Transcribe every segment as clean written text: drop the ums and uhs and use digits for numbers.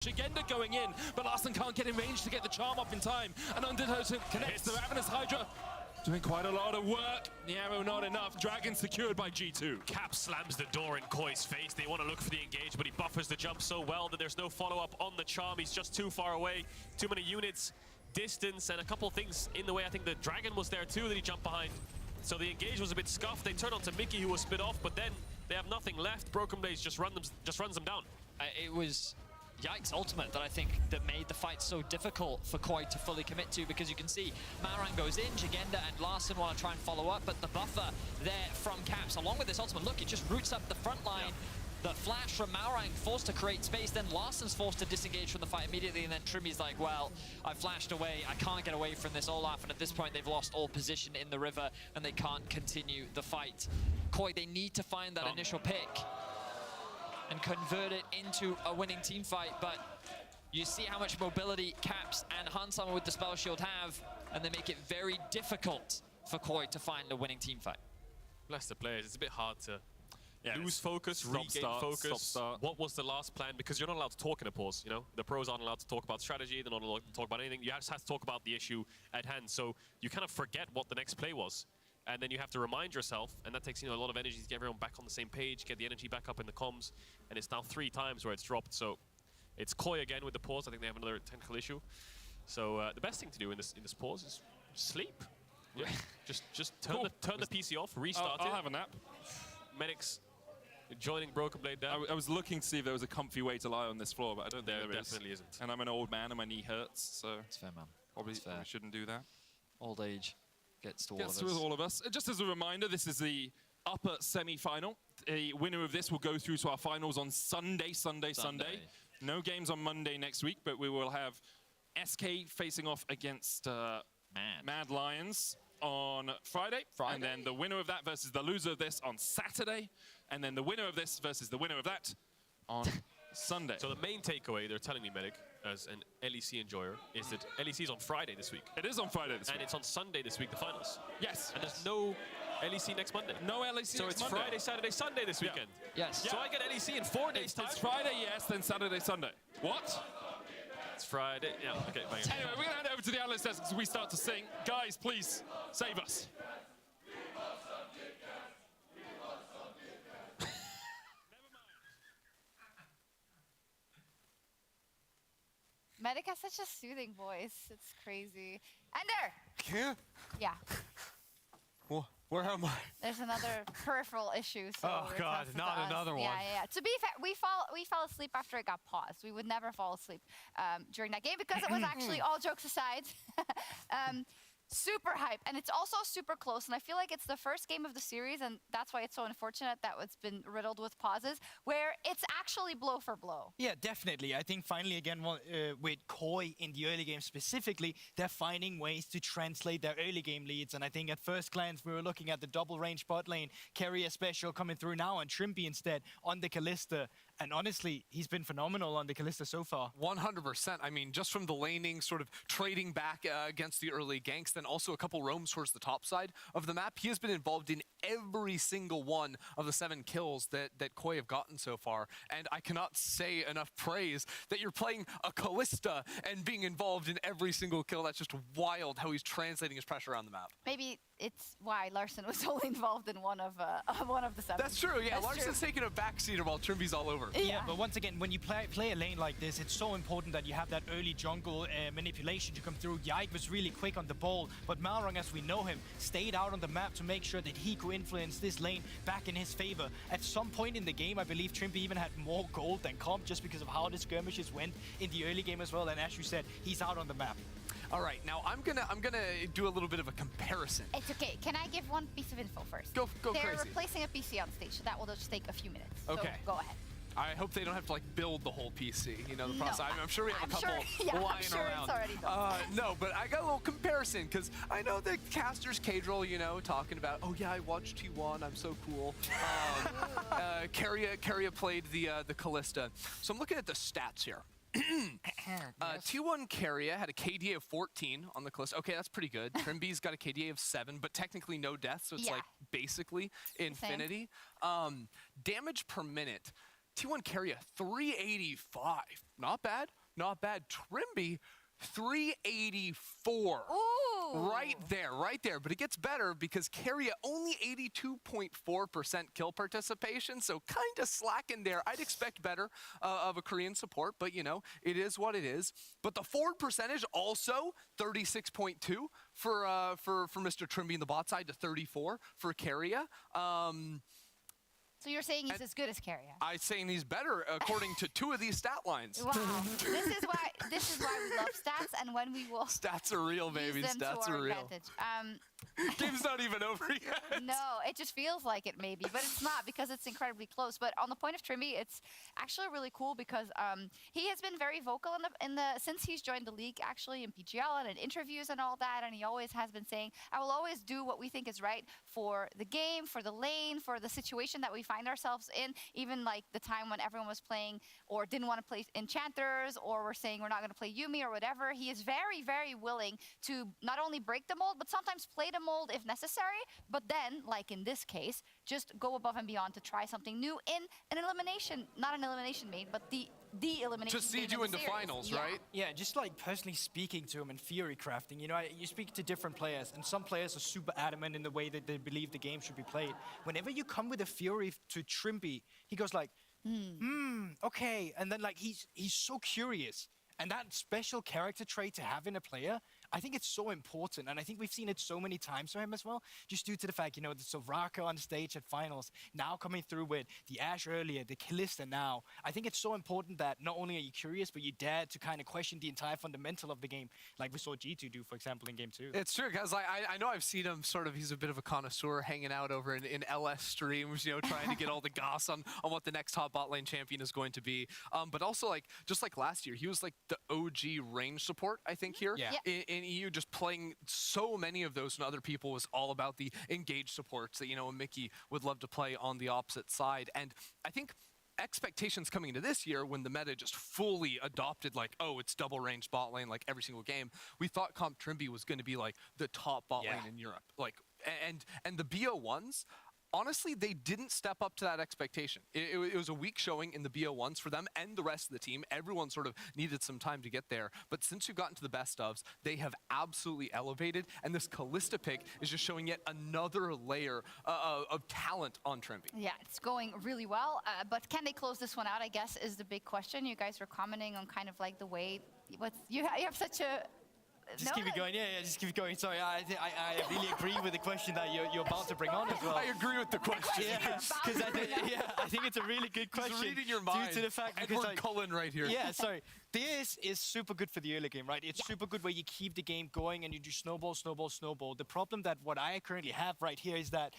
Agenda going in, but Larsen can't get in range to get the charm up in time. And Undertow connects the Ravenous Hydra. Doing quite a lot of work. The arrow not enough. Dragon secured by G2. Cap slams the door in Koi's face. They want to look for the engage, but he buffers the jump so well that there's no follow-up on the charm. He's just too far away. Too many units, distance, and a couple of things in the way. I think the Dragon was there too that he jumped behind. So the engage was a bit scuffed. They turn onto Mickey, who was split off, but then they have nothing left. Broken Blaze just runs them down. It was Yikes ultimate that I think that made the fight so difficult for Koi to fully commit to, because you can see Maurang goes in, Jagenda and Larsen want to try and follow up, but the buffer there from Caps, along with this ultimate, look, it just roots up the front line. The flash from Maurang forced to create space, then Larsen's forced to disengage from the fight immediately, and then Trimmy's like, well, I flashed away, I can't get away from this Olaf, and at this point they've lost all position in the river, and they can't continue the fight. Koi, they need to find that initial pick and convert it into a winning team fight, but you see how much mobility Caps and Hansama with the Spell Shield have, and they make it very difficult for Koi to find a winning team fight. Bless the players, it's a bit hard to lose focus, stop, regain start, focus. stop, start. What was the last plan? Because you're not allowed to talk in a pause, you know? The pros aren't allowed to talk about strategy, they're not allowed to talk about anything. You just have to talk about the issue at hand, so you kind of forget what the next play was. And then you have to remind yourself, and that takes a lot of energy to get everyone back on the same page, get the energy back up in the comms, and it's now 3 times where it's dropped. So it's Koi again with the pause. I think they have another technical issue. So the best thing to do in this pause is sleep. Yeah, just turn the PC off, restart it. I'll have a nap. Medics joining Broken Blade down. I was looking to see if there was a comfy way to lie on this floor, but I don't think there definitely isn't. And I'm an old man and my knee hurts, so It's fair, man. probably shouldn't do that. Old age gets to All of us. Just as a reminder, this is the upper semi-final. A winner of this will go through to our finals on Sunday. No games on Monday next week, but we will have SK facing off against Mad Lions on Friday. And then the winner of that versus the loser of this on Saturday. And then the winner of this versus the winner of that on Sunday. So the main takeaway, they're telling me, Medic, as an LEC enjoyer, is that LEC is on Friday this week. It is on Friday this week. And it's on Sunday this week, the finals. Yes. And there's no LEC next Monday. No LEC So next it's Monday. Friday, Saturday, Sunday this weekend. Yes. So I get LEC in 4 days' time. It's Friday, yes, then Saturday, Sunday. What? It's Friday. Yeah, okay, bang it. Anyway, we're going to hand it over to the analyst desk as we start to sing. Guys, please, save us. Medic has such a soothing voice. It's crazy. Ender! Can't? Yeah. Where am I? There's another peripheral issue. So Oh, it's God, us, not us. another one. Yeah. To be fair, we fell asleep after it got paused. We would never fall asleep during that game because it was actually, all jokes aside, super hype. And it's also super close. And I feel like it's the first game of the series, and that's why it's so unfortunate that it's been riddled with pauses, where it's actually blow for blow. Yeah, definitely. I think finally, again, with Koi in the early game specifically, they're finding ways to translate their early game leads. And I think at first glance, we were looking at the double range bot lane, carrier special coming through now, and Trimby instead on the Kalista. And honestly, he's been phenomenal on the Kalista so far. 100%. I mean, just from the laning, sort of trading back against the early ganks, then also a couple roams towards the top side of the map. He has been involved in every single one of the 7 kills that Koi have gotten so far. And I cannot say enough praise that you're playing a Kalista and being involved in every single kill. That's just wild how he's translating his pressure around the map. Maybe it's why Larsen was only involved in one of the 7. That's true, yeah. That's Larsen's taking a backseater while Trimby's all over. Yeah, but once again, when you play a lane like this, it's so important that you have that early jungle manipulation to come through. Yike was really quick on the ball, but Maurang, as we know him, stayed out on the map to make sure that he could influence this lane back in his favor. At some point in the game, I believe Trimby even had more gold than Comp just because of how the skirmishes went in the early game as well. And as you said, he's out on the map. All right, now I'm gonna do a little bit of a comparison. It's okay. Can I give one piece of info first? Go They're crazy. replacing a PC on stage, so that will just take a few minutes. Okay. So go ahead. I hope they don't have to like build the whole PC. You know the No, process. I'm sure we have a couple lying I'm sure around. It's already done. No, but I got a little comparison because I know the casters Cadril, you know, talking about, oh yeah, I watched T1, I'm so cool. Carrier played the Kalista, so I'm looking at the stats here. T1 Carrier had a KDA of 14 on the Kalista. Okay, that's pretty good. Trimby's got a KDA of 7, but technically no deaths, so it's like basically infinity. Damage per minute. T1 Carrier, 385. Not bad, not bad. Trimby, 384. Ooh. Right there. But it gets better because Carrier only 82.4% kill participation, so kind of slacking there. I'd expect better of a Korean support, but you know, it is what it is. But the forward percentage also 36.2 for Mr. Trimby in the bot side to 34 for Carrier. So you're saying he's as good as Carrier? I'm saying he's better according to 2 of these stat lines. Wow. This is why we love stats, and when we will Stats are real, baby. use them Stats to our are real. advantage. Game's not even over yet. No, it just feels like it maybe, but it's not because it's incredibly close. But on the point of Trimby, it's actually really cool because he has been very vocal since he's joined the league, actually in PGL and in interviews and all that, and he always has been saying, "I will always do what we think is right for the game, for the lane, for the situation that we find ourselves in." Even like the time when everyone was playing or didn't want to play Enchanters, or were saying we're not going to play Yuumi or whatever, he is very, very willing to not only break the mold, but sometimes play the mold if necessary, but then, like in this case, just go above and beyond to try something new in an elimination, not an elimination main, but the elimination To seed main you of the into series. finals, Yeah. right? Yeah, just like personally speaking to him and theory crafting, you know, you speak to different players, and some players are super adamant in the way that they believe the game should be played. Whenever you come with a theory to Trimby, he goes like, okay, and then like he's so curious. And that special character trait to have in a player, I think it's so important. And I think we've seen it so many times for him as well, just due to the fact, you know, the Soraka on stage at finals, now coming through with the Ashe earlier, the Kalista now. I think it's so important that not only are you curious, but you dare to kind of question the entire fundamental of the game, like we saw G2 do, for example, in Game 2. It's true, guys. I know I've seen him sort of, he's a bit of a connoisseur hanging out over in LS streams, you know, trying to get all the goss on what the next top bot lane champion is going to be. But also, like, just like last year, he was like the OG range support, I think, here Yeah. in EU, just playing so many of those, and other people was all about the engaged supports that, you know, Mickey would love to play on the opposite side. And I think expectations coming into this year, when the meta just fully adopted, like, oh, it's double range bot lane like every single game, we thought Comp Trimby was going to be like the top bot lane in Europe. Like, and the BO1s, honestly, they didn't step up to that expectation. It was a weak showing in the BO1s for them and the rest of the team. Everyone sort of needed some time to get there. But since we've gotten to the best ofs, they have absolutely elevated. And this Kalista pick is just showing yet another layer of talent on Trimby. Yeah, it's going really well. But can they close this one out, I guess, is the big question. You guys were commenting on kind of like the way, you have such a... Just keep it going, yeah, just keep it going. Sorry, I really agree with the question that you're about to bring on as well. I agree with the question. Yeah, because I think it's a really good question. He's reading your mind. Due to the fact Edward like, Cullen right here. Yeah, sorry. This is super good for the early game, right? It's super good where you keep the game going and you do snowball, snowball, snowball. The problem that what I currently have right here is that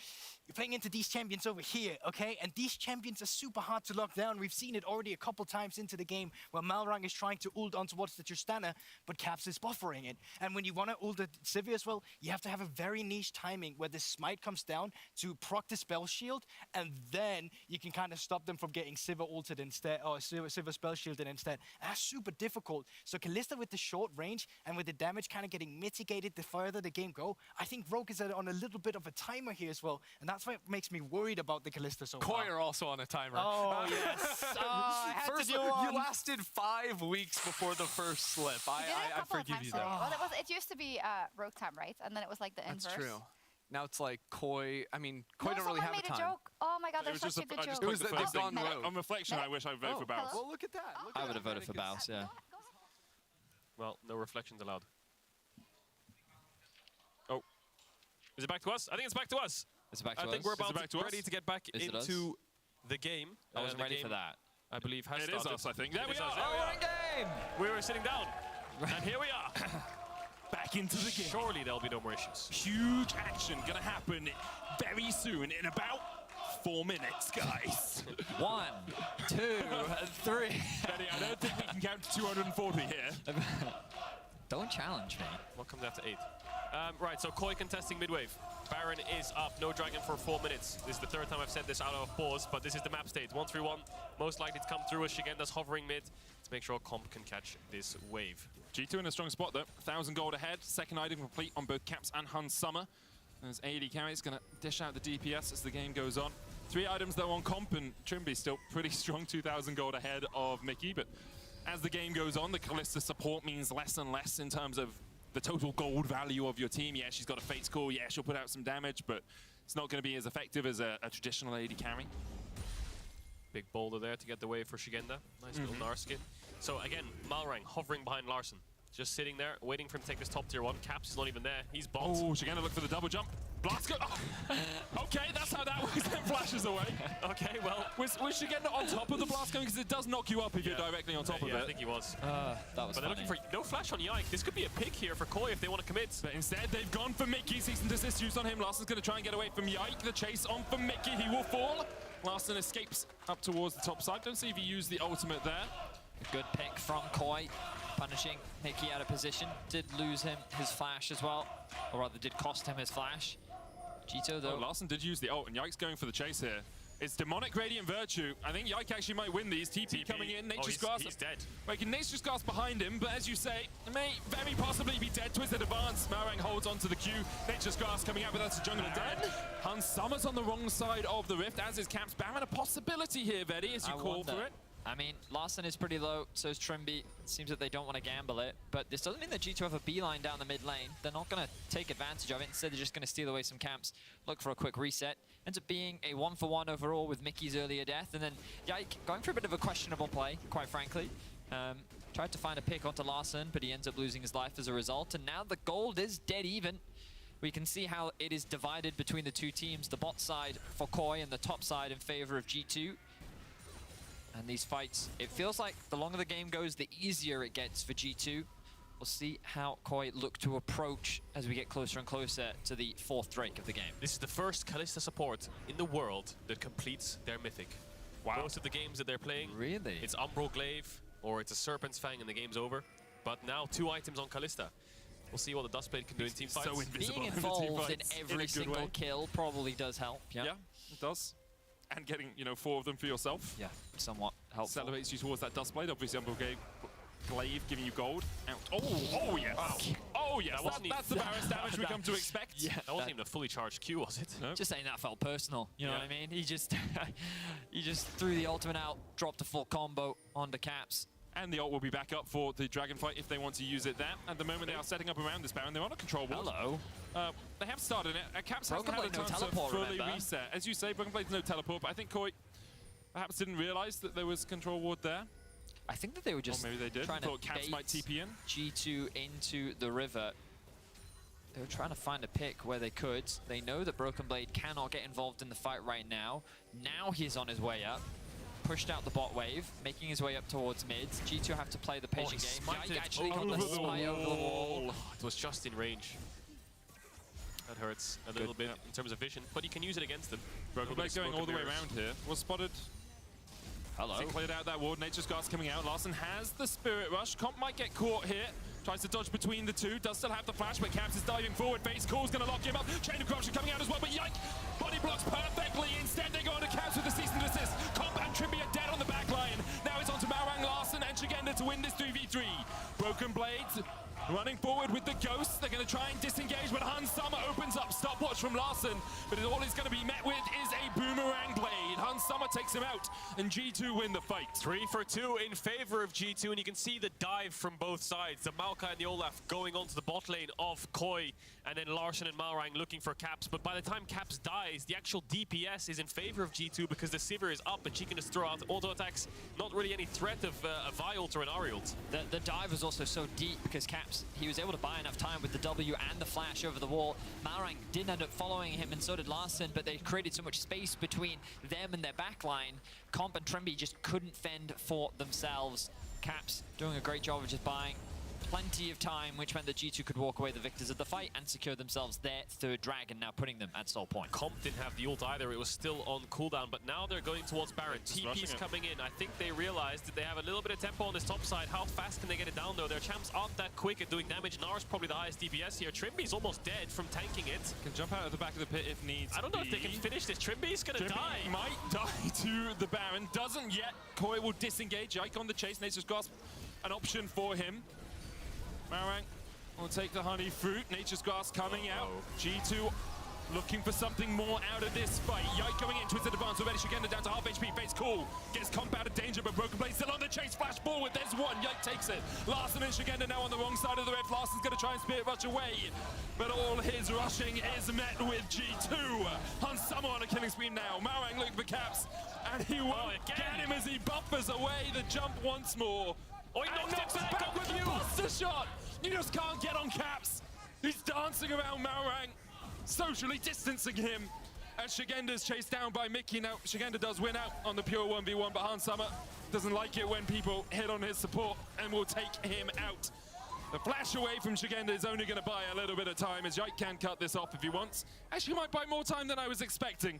you're playing into these champions over here, okay? And these champions are super hard to lock down. We've seen it already a couple times into the game where Malrang is trying to ult on towards the Tristana, but Caps is buffering it. And when you want to ult at Sivir as well, you have to have a very niche timing where the smite comes down to proc the spell shield, and then you can kind of stop them from getting Sivir ulted instead, or Sivir spell shielded instead. And that's super difficult. So Kalista with the short range and with the damage kind of getting mitigated the further the game go, I think Rogue is on a little bit of a timer here as well, and that's what makes me worried about the Kalista so far. Koi are also on a timer. Oh, yes. I had First, to do one. you lasted 5 weeks before the first slip. You did it a I couple of forgive times you today. that. Well, it used to be Rogue time, right? And then it was like the inverse. That's true. Now it's like Koi. I mean, Koi No, don't really someone have made a a time. joke. Oh my god, It there's was such just a good I just joke. It was clicked the that first they've thing. gone rogue. On reflection, I wish I voted for Bounce. Well, look at that. Look at I would have that. voted for Baus, yeah. Well, no reflections allowed. Oh. Is it back to us? I think it's back to us. It's back to I us. think we're Is it about back to us? ready to get back Is it us? into the game. I wasn't The ready game, for that. I believe has It is started. us, I think. There It we is are. us, there we are. game! We were sitting down. And here we are. Back into the game. Surely there'll be no more issues. Huge action gonna happen very soon in about 4 minutes, guys. 1, 2, 3. Benny, I don't think we can count to 240 here. Don't challenge me. What comes after 8? Right, so Koi contesting mid-wave. Baron is up, no dragon for 4 minutes. This is the third time I've said this out of pause, but this is the map state. 1-3-1, most likely to come through as Shigenda's hovering mid to make sure Comp can catch this wave. G2 in a strong spot though. 1,000 gold ahead. Second item complete on both Caps and Hun Summer. As AD carry is going to dish out the DPS as the game goes on. 3 items though on comp, and Trimby still pretty strong, 2,000 gold ahead of Mickey. But as the game goes on, the Kalista support means less and less in terms of the total gold value of your team. Yeah, she's got a Fate's Call. Yeah, she'll put out some damage, but it's not going to be as effective as a traditional AD carry. Big boulder there to get the way for Shigenda. Nice little Gnar skin. So again, Malrang hovering behind Larson. Just sitting there, waiting for him to take this top tier 1. Caps is not even there. He's bot. Oh, Shigenda look for the double jump. Blast go. Oh. Okay, that's how that works. Then flashes away. Okay, well. Was Shigenda on top of the blast going? Because it does knock you up if you're directly on top of it. I think he was. That was But they're looking for no flash on Yike. This could be a pick here for Koi if they want to commit. But instead, they've gone for Mickey. Cease and desist used on him. Larson's going to try and get away from Yike. The chase on for Mickey. He will fall. Larson escapes up towards the top side. Don't see if he used the ultimate there. A good pick from Koi, punishing Mickey out of position. Did lose him his flash as well, or rather did cost him his flash. G2 though. Oh, Larson did use the ult, and Yike's going for the chase here. It's Demonic Radiant Virtue. I think Yike actually might win these. TP coming in. Nature's Grasp. He's dead. Like, Nature's Grasp behind him, but as you say, it may very possibly be dead. Twisted Advance. Marang holds onto the Q. Nature's Grasp coming out, but that's a jungle dead. Hans Summer's on the wrong side of the rift, as is Caps. Baron, a possibility here, Vedi, as you call for it. I mean, Larson is pretty low, so is Trimby. It seems that they don't want to gamble it, but this doesn't mean that G2 have a beeline down the mid lane. They're not going to take advantage of it. Instead, they're just going to steal away some camps, look for a quick reset. Ends up being a 1-for-1 overall with Mickey's earlier death, and then Yike going for a bit of a questionable play, quite frankly. Tried to find a pick onto Larson, but he ends up losing his life as a result, and now the gold is dead even. We can see how it is divided between the two teams, the bot side for Koi and the top side in favor of G2. And these fights, it feels like the longer the game goes, the easier it gets for G2. We'll see how Koi look to approach as we get closer and closer to the 4th Drake of the game. This is the first Kalista support in the world that completes their Mythic. Wow. Most of the games that they're playing, really, it's Umbral Glaive or it's a Serpent's Fang and the game's over. But now 2 items on Kalista. We'll see what the Dustblade can do in team fights. So invisible. Being involved in every single kill probably does help. Yeah, it does. And getting, 4 of them for yourself. Yeah, somewhat helpful. Accelerates you towards that Dustblade. Obviously, Umbral Glaive giving you gold. Out. Oh yes. Wow. Oh yes. That's the Varus damage we come to expect. Yeah, that wasn't even a fully charged Q, was it? No. Just saying that felt personal. You know what I mean? He just threw the ultimate out, dropped a full combo onto Caps. And the ult will be back up for the Dragon fight if they want to use it there. At the moment, they are setting up around this Baron. They're on a control ward. Hello. They have started it. Caps hasn't had a no chance teleport, to fully remember? reset. As you say, Broken Blade's no teleport, but I think Koi perhaps didn't realize that there was control ward there. I think that they were just or maybe they did. trying Thought to Caps bait might TP in. G2 into the river. They were trying to find a pick where they could. They know that Broken Blade cannot get involved in the fight right now. Now he's on his way up. Pushed out the bot wave, making his way up towards mids. G2 have to play the patient game. Yike actually got the spy over the wall. It was just in range. That hurts a little bit in terms of vision, but you can use it against them. Broken Blade going all the way around here. Was spotted. Hello. He cleared out that ward. Nature's Grasp coming out. Larson has the Spirit Rush. Comp might get caught here. Tries to dodge between the two. Does still have the flash, but Caps is diving forward. Face Call's going to lock him up. Chain of Corruption coming out as well, but Yike body blocks perfectly. Instead, they go on to Caps with the cease and desist. Comp and Trimby are dead on the back line. Now it's on to Marang, Larson, and Shigenda to win this 3v3. Broken Blades running forward with the Ghosts. They're going to try and disengage, but Hans Summer opens up stopwatch from Larson. But all he's going to be met with is a Boomerang Blade. Hans Summer takes him out, and G2 win the fight. 3 for 2 in favor of G2, and you can see the dive from both sides. The Maokai and the Olaf going onto the bot lane of Koi, and then Larson and Malrang looking for Caps. But by the time Caps dies, the actual DPS is in favor of G2 because the Sivir is up, and she can just throw out auto attacks. Not really any threat of a Vi ult or an Ari ult. The dive was also so deep because Caps, he was able to buy enough time with the W and the flash over the wall. Malrang did end up following him, and so did Larson, but they created so much space between them and their backline. Comp and Trimby just couldn't fend for themselves. Caps doing a great job of just buying plenty of time, which meant that G2 could walk away the victors of the fight and secure themselves their 3rd dragon, now putting them at soul point. Comp didn't have the ult either, it was still on cooldown, but now they're going towards Baron. TP's coming in. I think they realized that they have a little bit of tempo on this top side. How fast can they get it down though? Their champs aren't that quick at doing damage. Nar's probably the highest DPS here. Trimby's almost dead from tanking it. Can jump out of the back of the pit if needs. I don't know if they can finish this. Trimby's gonna die. Might die to the Baron. Doesn't yet. Koi will disengage. Yike on the chase. Nature's Grasp, an option for him. Marang will take the honey fruit. Nature's Grasp coming out. G2 looking for something more out of this fight. Yike going into his advance already. Shigenda down to half HP. Face cool. Gets Comp out of danger, but Broken Blade still on the chase. Flash forward. There's one. Yike takes it. Larson and Shigenda now on the wrong side of the rift. Larson's going to try and spirit rush away, but all his rushing is met with G2. Hansama on a killing spree now. Marang looking for caps, and he won't get him as he buffers away the jump once more. Oh, he And knocks it knocks back it back with a buster shot. You just can't get on caps. He's dancing around Marang, socially distancing him. As Shigenda's chased down by Mickey. Now, Shigenda does win out on the pure 1v1, but Hansama doesn't like it when people hit on his support and will take him out. The flash away from Shigenda is only going to buy a little bit of time, as Yike can cut this off if he wants. Actually, might buy more time than I was expecting.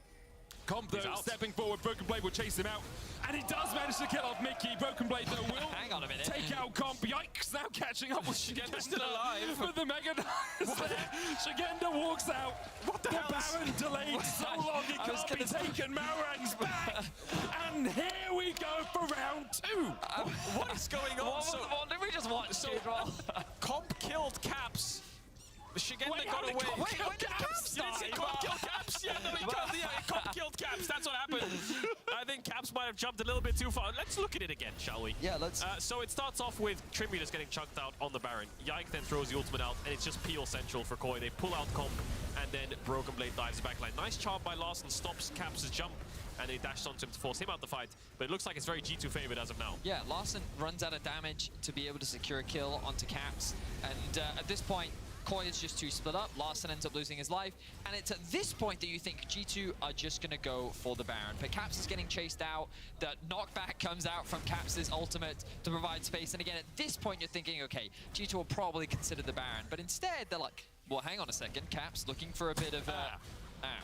Comp, though, stepping forward. Broken Blade will chase him out. And he does manage to kill off Mickey. Broken Blade, though, will Hang on a minute. take out Comp. Yikes, now catching up with Shigenda. still alive. With the Mega Knives there. Shigenda walks out. What the hell? Baron delayed so long he can't be taken. Marang's back. And here we go for round 2. What is going on? What did we just watch? Comp killed Caps. Shigenda Wait, got how did away. Comp kill Caps? You didn't see Comp kill Caps? Yeah, no, Comp killed Caps. That's what happened. I think Caps might have jumped a little bit too far. Let's look at it again, shall we? Yeah, let's. So it starts off with Trimby just getting chunked out on the Baron. Yike then throws the ultimate out, and it's just peel central for Koi. They pull out Comp, and then Broken Blade dives back line. Nice charm by Larson, stops Caps' jump, and then he dashes onto him to force him out the fight. But it looks like it's very G2 favored as of now. Yeah, Larson runs out of damage to be able to secure a kill onto Caps. And at this point, Koi is just too split up. Larson ends up losing his life. And it's at this point that you think G2 are just going to go for the Baron. But Caps is getting chased out. The knockback comes out from Caps' ultimate to provide space. And again, at this point, you're thinking, okay, G2 will probably consider the Baron. But instead, they're like, well, hang on a second. Caps looking for a bit of...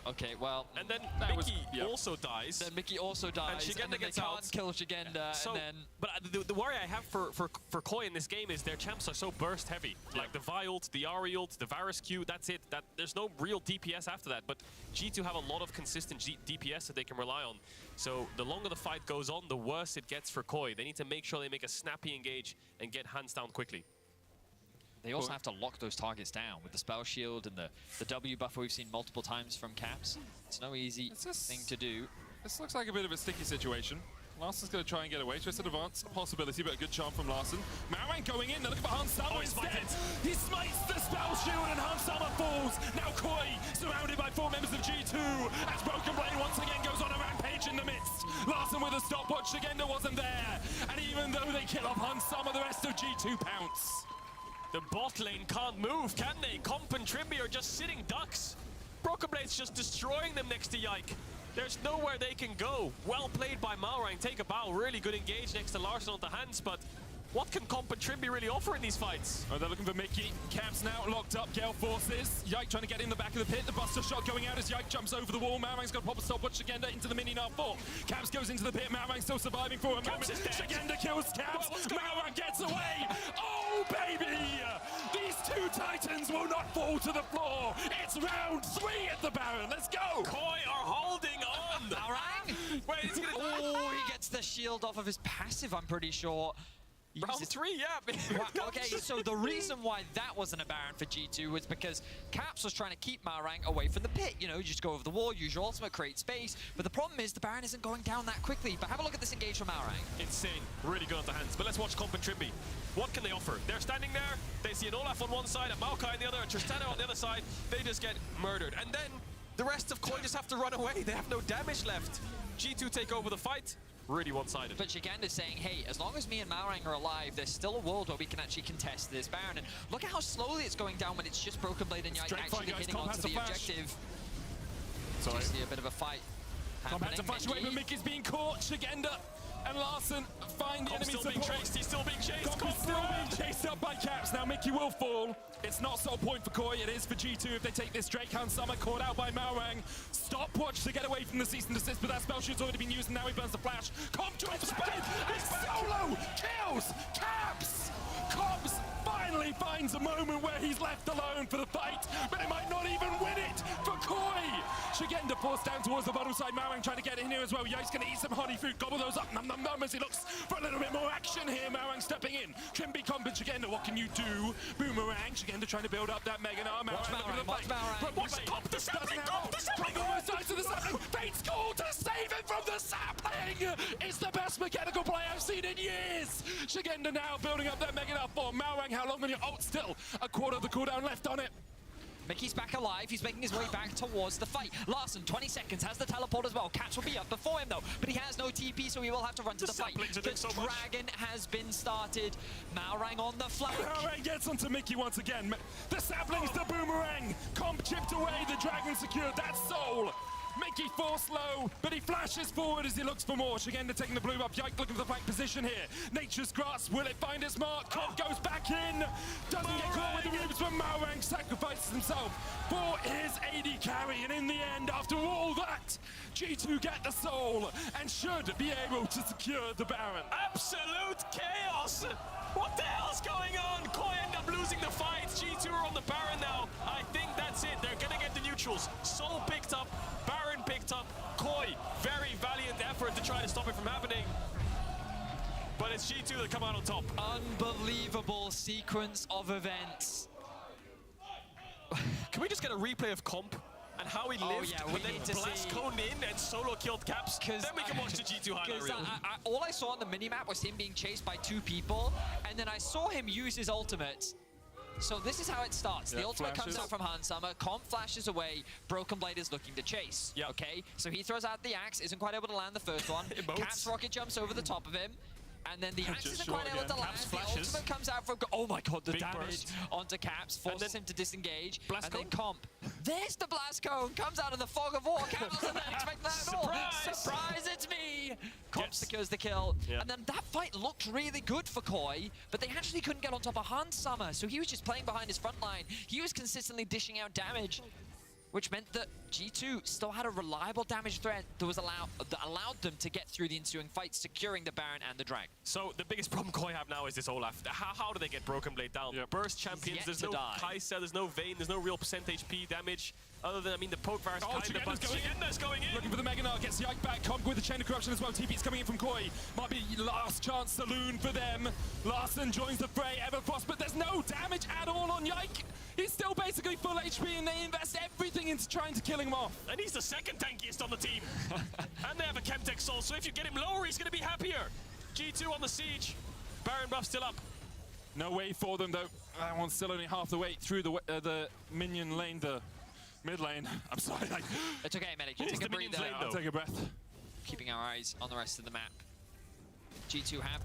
okay, well... And then was- Mickey yeah. also dies. Then Mickey also dies, Shigenda and then gets they out. can't kill Shigenda, So, and then... but the worry I have for Koi in this game is their champs are so burst heavy. Like the Vi ult, the Ahri ult, the Varus Q, that's it. There's no real DPS after that. But G2 have a lot of consistent DPS that they can rely on. So the longer the fight goes on, the worse it gets for Koi. They need to make sure they make a snappy engage and get hands down quickly. They also have to lock those targets down with the spell shield and the W buffer we've seen multiple times from Caps. It's no easy thing to do. This looks like a bit of a sticky situation. Larson's going to try and get away. Twisted advance, a possibility, but a good charm from Larson. Marang going in, they're looking for Hansama instead. He smites the spell shield and Hansama falls. Now Koi, surrounded by 4 members of G2, as Broken Blade once again goes on a rampage in the midst. Larson with a stopwatch, Shigenda wasn't there. And even though they kill off Hansama, the rest of G2 pounce. The bot lane can't move, can they? Comp and Trimby are just sitting ducks. Broken Blade's just destroying them next to Yike. There's nowhere they can go. Well played by Malrang. Take a bow. Really good engage next to Larson on the hands, but what can Comp and Trimby really offer in these fights? Oh, they're looking for Mickey. Caps now locked up. Gale forces. Yike trying to get in the back of the pit. The buster shot going out as Yike jumps over the wall. Marang's got to pop a stopwatch. Shigenda into the mini now 4. Caps goes into the pit. Marang still surviving for a moment. Shigenda kills Caps. Marang gets away. Oh, baby! These 2 titans will not fall to the floor. It's round 3 at the Baron. Let's go! Koi are holding on. Marang? Wait, he's gonna die. Oh, he gets the shield off of his passive, I'm pretty sure. Round 3, yeah. Wow, okay, so the reason why that wasn't a Baron for G2 was because Caps was trying to keep Marang away from the pit. You know, you just go over the wall, use your ultimate, create space. But the problem is the Baron isn't going down that quickly. But have a look at this engage from Marang. Insane. Really good on the hands. But let's watch Comp and Trimby. What can they offer? They're standing there. They see an Olaf on one side, a Maokai on the other, a Tristana on the other side. They just get murdered. And then the rest of Koi just have to run away. They have no damage left. G2 take over the fight. Really one-sided. But Shigenda's saying, hey, as long as me and Marang are alive, there's still a world where we can actually contest this Baron. And look at how slowly it's going down when it's just Broken Blade and Yike actually hitting onto the objective. Sorry. You see a bit of a fight Comp happening. had to flash away, but Mickey's being caught. Shigenda and Larson find the enemy still support. being chased. He's still being chased. Comp is still being chased up by Caps. Now Mickey will fall. It's not sole point for Koi. It is for G2 if they take this. Drake Hansama caught out by Malrang. Stopwatch to get away from the cease and desist, but that spell shield's already been used and now he burns the flash. Comp joins back in. He solo kills Caps. Cobbs finally finds a moment where he's left alone for the fight, but it might not even win it for Koi. Shigenda forced down towards the bottom side. Marang trying to get in here as well. Yike's going to eat some honey fruit, gobble those up, num num num, as he looks for a little bit more action here. Marang stepping in. Trimby comp and Shigenda, what can you do? Boomerang, Shigenda trying to build up that Mega Arm. Watch Marang. Watch the sapling, Comp the sapling! On both sides of the sapling. Fate's call to save him from the sapling! It's the best mechanical play I've seen in years! Shigenda now building up that Mega Arm for Marang. How long on your ult? Still a quarter of the cooldown left on it. Mickey's back alive. He's making his way back towards the fight. Larson, 20 seconds, has the teleport as well. Caps will be up before him, though, but he has no TP, so he will have to run to the fight. The dragon has been started. Malrang on the flank. Malrang gets onto Mickey once again. The sapling's the boomerang. Comp chipped away. The dragon secured that soul. Mickey forced low, but he flashes forward as he looks for more. Shigenda taking the blue up. Yike looking for the flank position here. Nature's Grasp, will it find its mark? Comp goes back in. Doesn't get caught with the roots, but Malrang sacrifices himself for his AD carry. And in the end, after all that, G2 get the soul and should be able to secure the Baron. Absolute chaos! What the hell's going on? Koi end up losing the fight. G2 are on the Baron now. I think that's it. They're gonna get the neutrals. Soul picked up, Baron picked up. Koi, very valiant effort to try to stop it from happening. But it's G2 that come out on top. Unbelievable sequence of events. Can we just get a replay of Comp and how he lived, yeah, we but then need to blast see. coned in and solo killed Caps? Then we can watch the G2 highlight reel. All I saw on the minimap was him being chased by 2 people, and then I saw him use his ultimate. So this is how it starts. Yeah, the ultimate flashes. comes out from Hansama, Comp flashes away, Broken Blade is looking to chase. Yep. Okay, so he throws out the axe, isn't quite able to land the first one. Emotes. Caps rocket jumps over the top of him. And then the axe Just isn't short quite able again. to land. Caps The flashes. ultimate comes out from... Oh my god, the Big damage burst. onto Caps forces then him to disengage. blast and then cone. Comp. There's the blast cone. Comes out of the fog of war. Caps wasn't expecting that at all. Surprise! Surprise, it's me! Comp Yes. secures the kill. Yeah. And then that fight looked really good for Koi, but they actually couldn't get on top of Hansama, so he was just playing behind his front line. He was consistently dishing out damage, which meant that G2 still had a reliable damage threat that allowed them to get through the ensuing fight, securing the Baron and the Drag. So the biggest problem Koi have now is this Olaf. How do they get Broken Blade down? Yep. Burst champions, yet there's to no die. Kaisa, there's no Vayne, there's no real % HP damage. Other than, I mean, the poke virus Oh, kind of, but Shigenda's going in. Shigenda's going in. Looking for the Mega Gnar, gets Yike back. Comp with the Chain of Corruption as well. TP's coming in from Koi. Might be last chance saloon for them. Larson joins the fray. Everfrost, but there's no damage at all on Yike. He's still basically full HP, and they invest everything into trying to kill him off. And he's the second tankiest on the team. And they have a Chemtech Soul, so if you get him lower, he's going to be happier. G2 on the siege. Baron buff still up. No way for them, though. That one's still only half the way through the minion lane, the mid lane. I'm sorry. It's okay, Medic. What Take was a the minions breather. lane, I'll though? take a breath. Keeping our eyes on the rest of the map. G2 have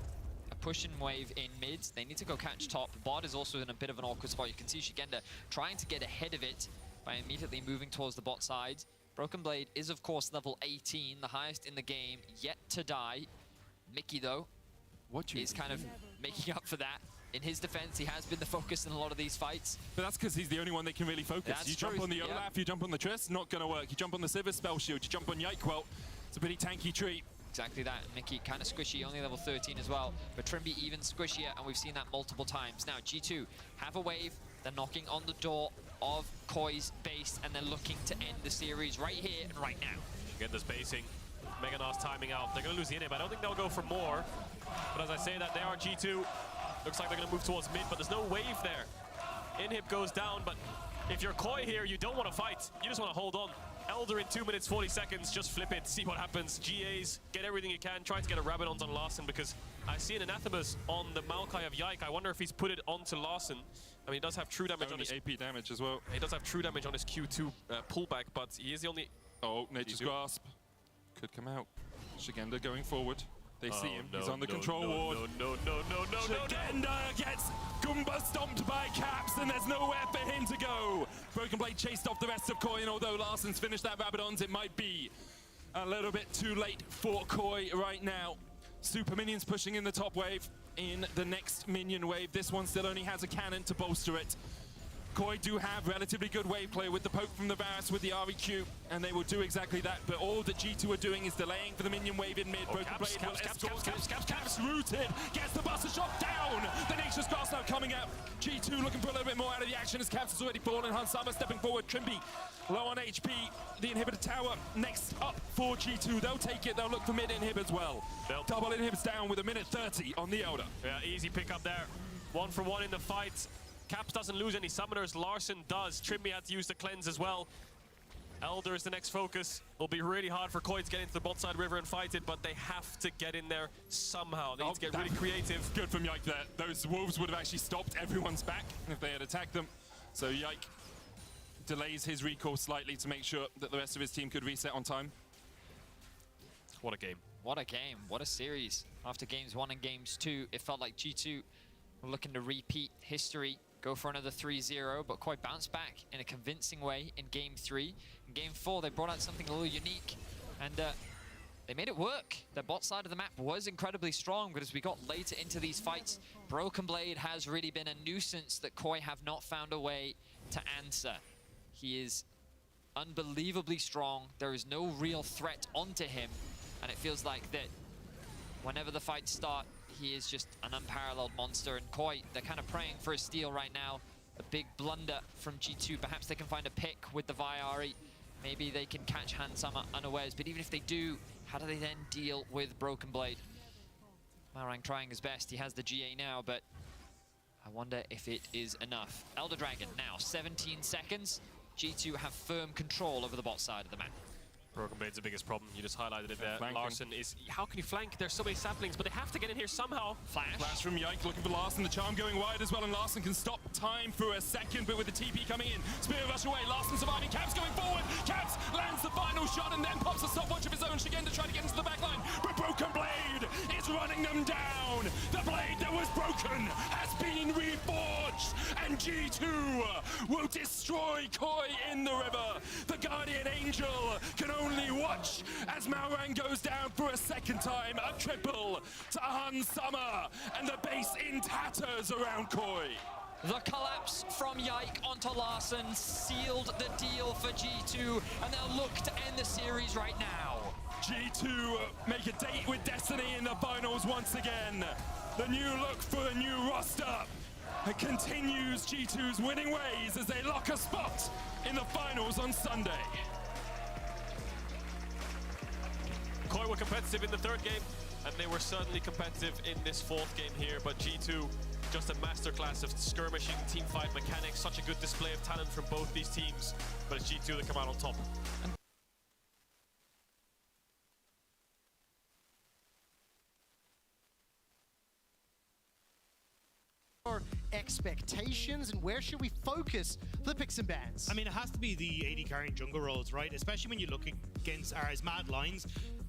a push-in wave in mid. They need to go catch top. Bot is also in a bit of an awkward spot. You can see Shigenda trying to get ahead of it by immediately moving towards the bot side. Broken Blade is, of course, level 18, the highest in the game, yet to die. Mickey, though, is kind of making up for that. In his defense, he has been the focus in a lot of these fights. But that's because he's the only one that can really focus. That's You jump true, on the yeah. Olaf, you jump on the Triss, not going to work. You jump on the Sivir spell shield, you jump on Yike, well, it's a pretty tanky tree. Exactly that. Mickey kind of squishy, only level 13 as well. But Trimby even squishier, and we've seen that multiple times. Now, G2 have a wave. They're knocking on the door of Koi's base, and they're looking to end the series right here and right now. Shigenda's basing. Mega Gnar's timing out. They're going to lose the inhib. I don't think they'll go for more. But as I say that, they are G2. Looks like they're going to move towards mid, but there's no wave there. Inhib goes down, but if you're Koi here, you don't want to fight. You just want to hold on. Elder in 2 minutes, 40 seconds. Just flip it, see what happens. GAs, get everything you can. Try to get a Rabadon on Larson, because I see an Anathemas on the Maokai of Yike. I wonder if he's put it onto Larson. I mean, he does have true damage on Only his... AP damage as well. He does have true damage on his Q2 pullback, but he is the only... Oh, Nature's G2. Grasp could come out. Shigenda going forward. They see him. no, He's on the no, control no, ward. No. Shigenda gets Goomba stomped by Caps, and there's nowhere for him to go. Broken Blade chased off the rest of Koi, and although Larson's finished that Rabadons, it might be a little bit too late for Koi right now. Super Minions pushing in the top wave. In the next minion wave, this one still only has a cannon to bolster it. Koi do have relatively good wave play with the poke from the Varus with the REQ, and they will do exactly that. But all that G2 are doing is delaying for the minion wave in mid. Broken Blade will escort. Caps rooted, gets the Buster Shot down. The Nature's Grasp now coming up. G2 looking for a little bit more out of the action as Caps has already fallen. Hansama stepping forward. Trimby low on HP. The inhibitor tower next up for G2. They'll take it. They'll look for mid inhib as well. Double inhibs down with a minute 30 on the Elder. Yeah, easy pick up there. 1-for-1 in the fight. Caps doesn't lose any summoners. Larson does. Trimby had to use the cleanse as well. Elder is the next focus. It'll be really hard for Koi to get into the bot side river and fight it, but they have to get in there somehow. They need to get really creative. Good from Yike there. Those wolves would have actually stopped everyone's back if they had attacked them. So Yike delays his recall slightly to make sure that the rest of his team could reset on time. What a game. What a game. What a series. After games 1 and games 2, it felt like G2 were looking to repeat history, go for another 3-0, but Koi bounced back in a convincing way in game 3. In game 4, they brought out something a little unique, and they made it work. The bot side of the map was incredibly strong, but as we got later into these fights, Broken Blade has really been a nuisance that Koi have not found a way to answer. He is unbelievably strong. There is no real threat onto him, and it feels like that whenever the fights start, he is just an unparalleled monster. And Koi, they're kind of praying for a steal right now. A big blunder from G2. Perhaps they can find a pick with the Viari. Maybe they can catch Hansama unawares. But even if they do, how do they then deal with Broken Blade? Marang trying his best. He has the GA now, but I wonder if it is enough. Elder Dragon now, 17 seconds. G2 have firm control over the bot side of the map. Broken Blade's the biggest problem. You just highlighted it there. Flanking. Larson is... How can you flank? There's so many saplings, but they have to get in here somehow. Flash from Yike looking for Larson. The charm going wide as well, and Larson can stop time for a second, but with the TP coming in, Spear rush away. Larson surviving. Caps going forward. Caps lands the final shot and then pops a stopwatch of his own. Shigenda trying to get into the backline, but Broken Blade is running them down. The blade that was broken has been reforged, and G2 will destroy Koi in the river. The Guardian Angel can only watch as Malrang goes down for a second time. A triple to Hansama, and the base in tatters around Koi. The collapse from Yike onto Larson sealed the deal for G2, and they'll look to end the series right now. G2 make a date with destiny in the finals once again. The new look for a new roster. It continues G2's winning ways as they lock a spot in the finals on Sunday. Koi were competitive in the third game, and they were certainly competitive in this fourth game here, but G2, just a masterclass of skirmishing, team fight mechanics, such a good display of talent from both these teams, but it's G2 that come out on top. Expectations, and where should we focus for the picks and bans? I mean, it has to be the AD carrying jungle roles, right? Especially when you look against as Mad Lions.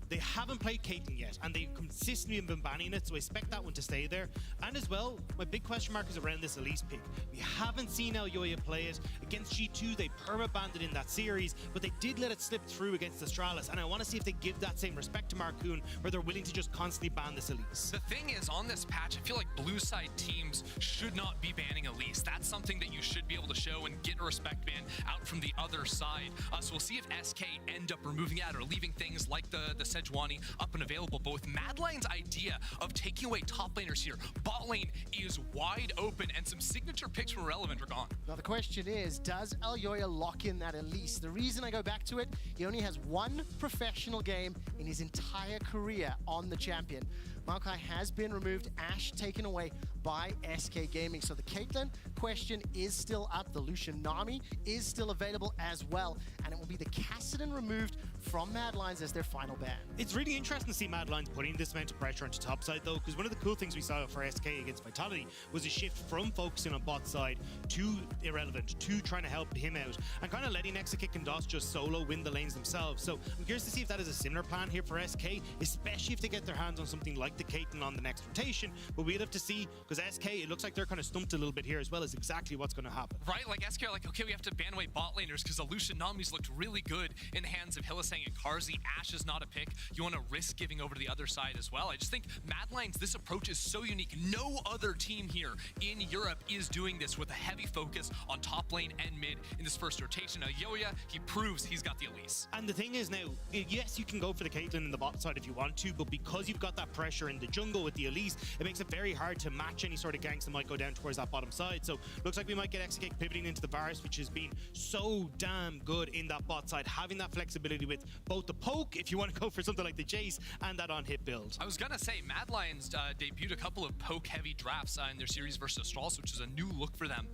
They haven't played Caitlyn yet, and they consistently have been banning it, so I expect that one to stay there. And as well, my big question mark is around this Elise pick. We haven't seen Elyoya play it. Against G2, they perma-banned it in that series, but they did let it slip through against Astralis, and I want to see if they give that same respect to Marcoon, where they're willing to just constantly ban this Elise. The thing is, on this patch, I feel like blue side teams should not be banning Elise. That's something that you should be able to show and get a respect ban out from the other side. So we'll see if SK end up removing that or leaving things like the Sejuani up and available. But with Mad Lion's idea of taking away top laners here, bot lane is wide open, and some signature picks from Relevant are gone. Now the question is, does Elyoya lock in that Elise? The reason I go back to it, he only has one professional game in his entire career on the champion. Maokai has been removed, Ashe taken away by SK Gaming. So the Caitlyn question is still up. The Lucian Nami is still available as well. And it will be the Kassadin removed from Mad Lions as their final ban. It's really interesting to see Mad Lions putting this amount of pressure onto top side though, because one of the cool things we saw for SK against Vitality was a shift from focusing on bot side to Irrelevant, to trying to help him out, and kind of letting Exakick and DOS just solo win the lanes themselves. So I'm curious to see if that is a similar plan here for SK, especially if they get their hands on something like like the Caitlyn on the next rotation, but we'll have to see, because SK, it looks like they're kind of stumped a little bit here as well as exactly what's going to happen. Right, like SK are like, okay, we have to ban away bot laners because Alusha Nami's looked really good in the hands of Hylissang and Karzi. Ashe is not a pick. You want to risk giving over to the other side as well. I just think Mad Lions, this approach is so unique. No other team here in Europe is doing this with a heavy focus on top lane and mid in this first rotation. Now, Yoya, he proves he's got the Elise. And the thing is now, yes, you can go for the Caitlyn in the bot side if you want to, but because you've got that pressure in the jungle with the Elise, it makes it very hard to match any sort of ganks that might go down towards that bottom side. So looks like we might get XK pivoting into the Varus, which has been so damn good in that bot side, having that flexibility with both the poke, if you want to go for something like the Jace, and that on-hit build. I was gonna say, Mad Lions debuted a couple of poke-heavy drafts in their series versus Astralis, which is a new look for them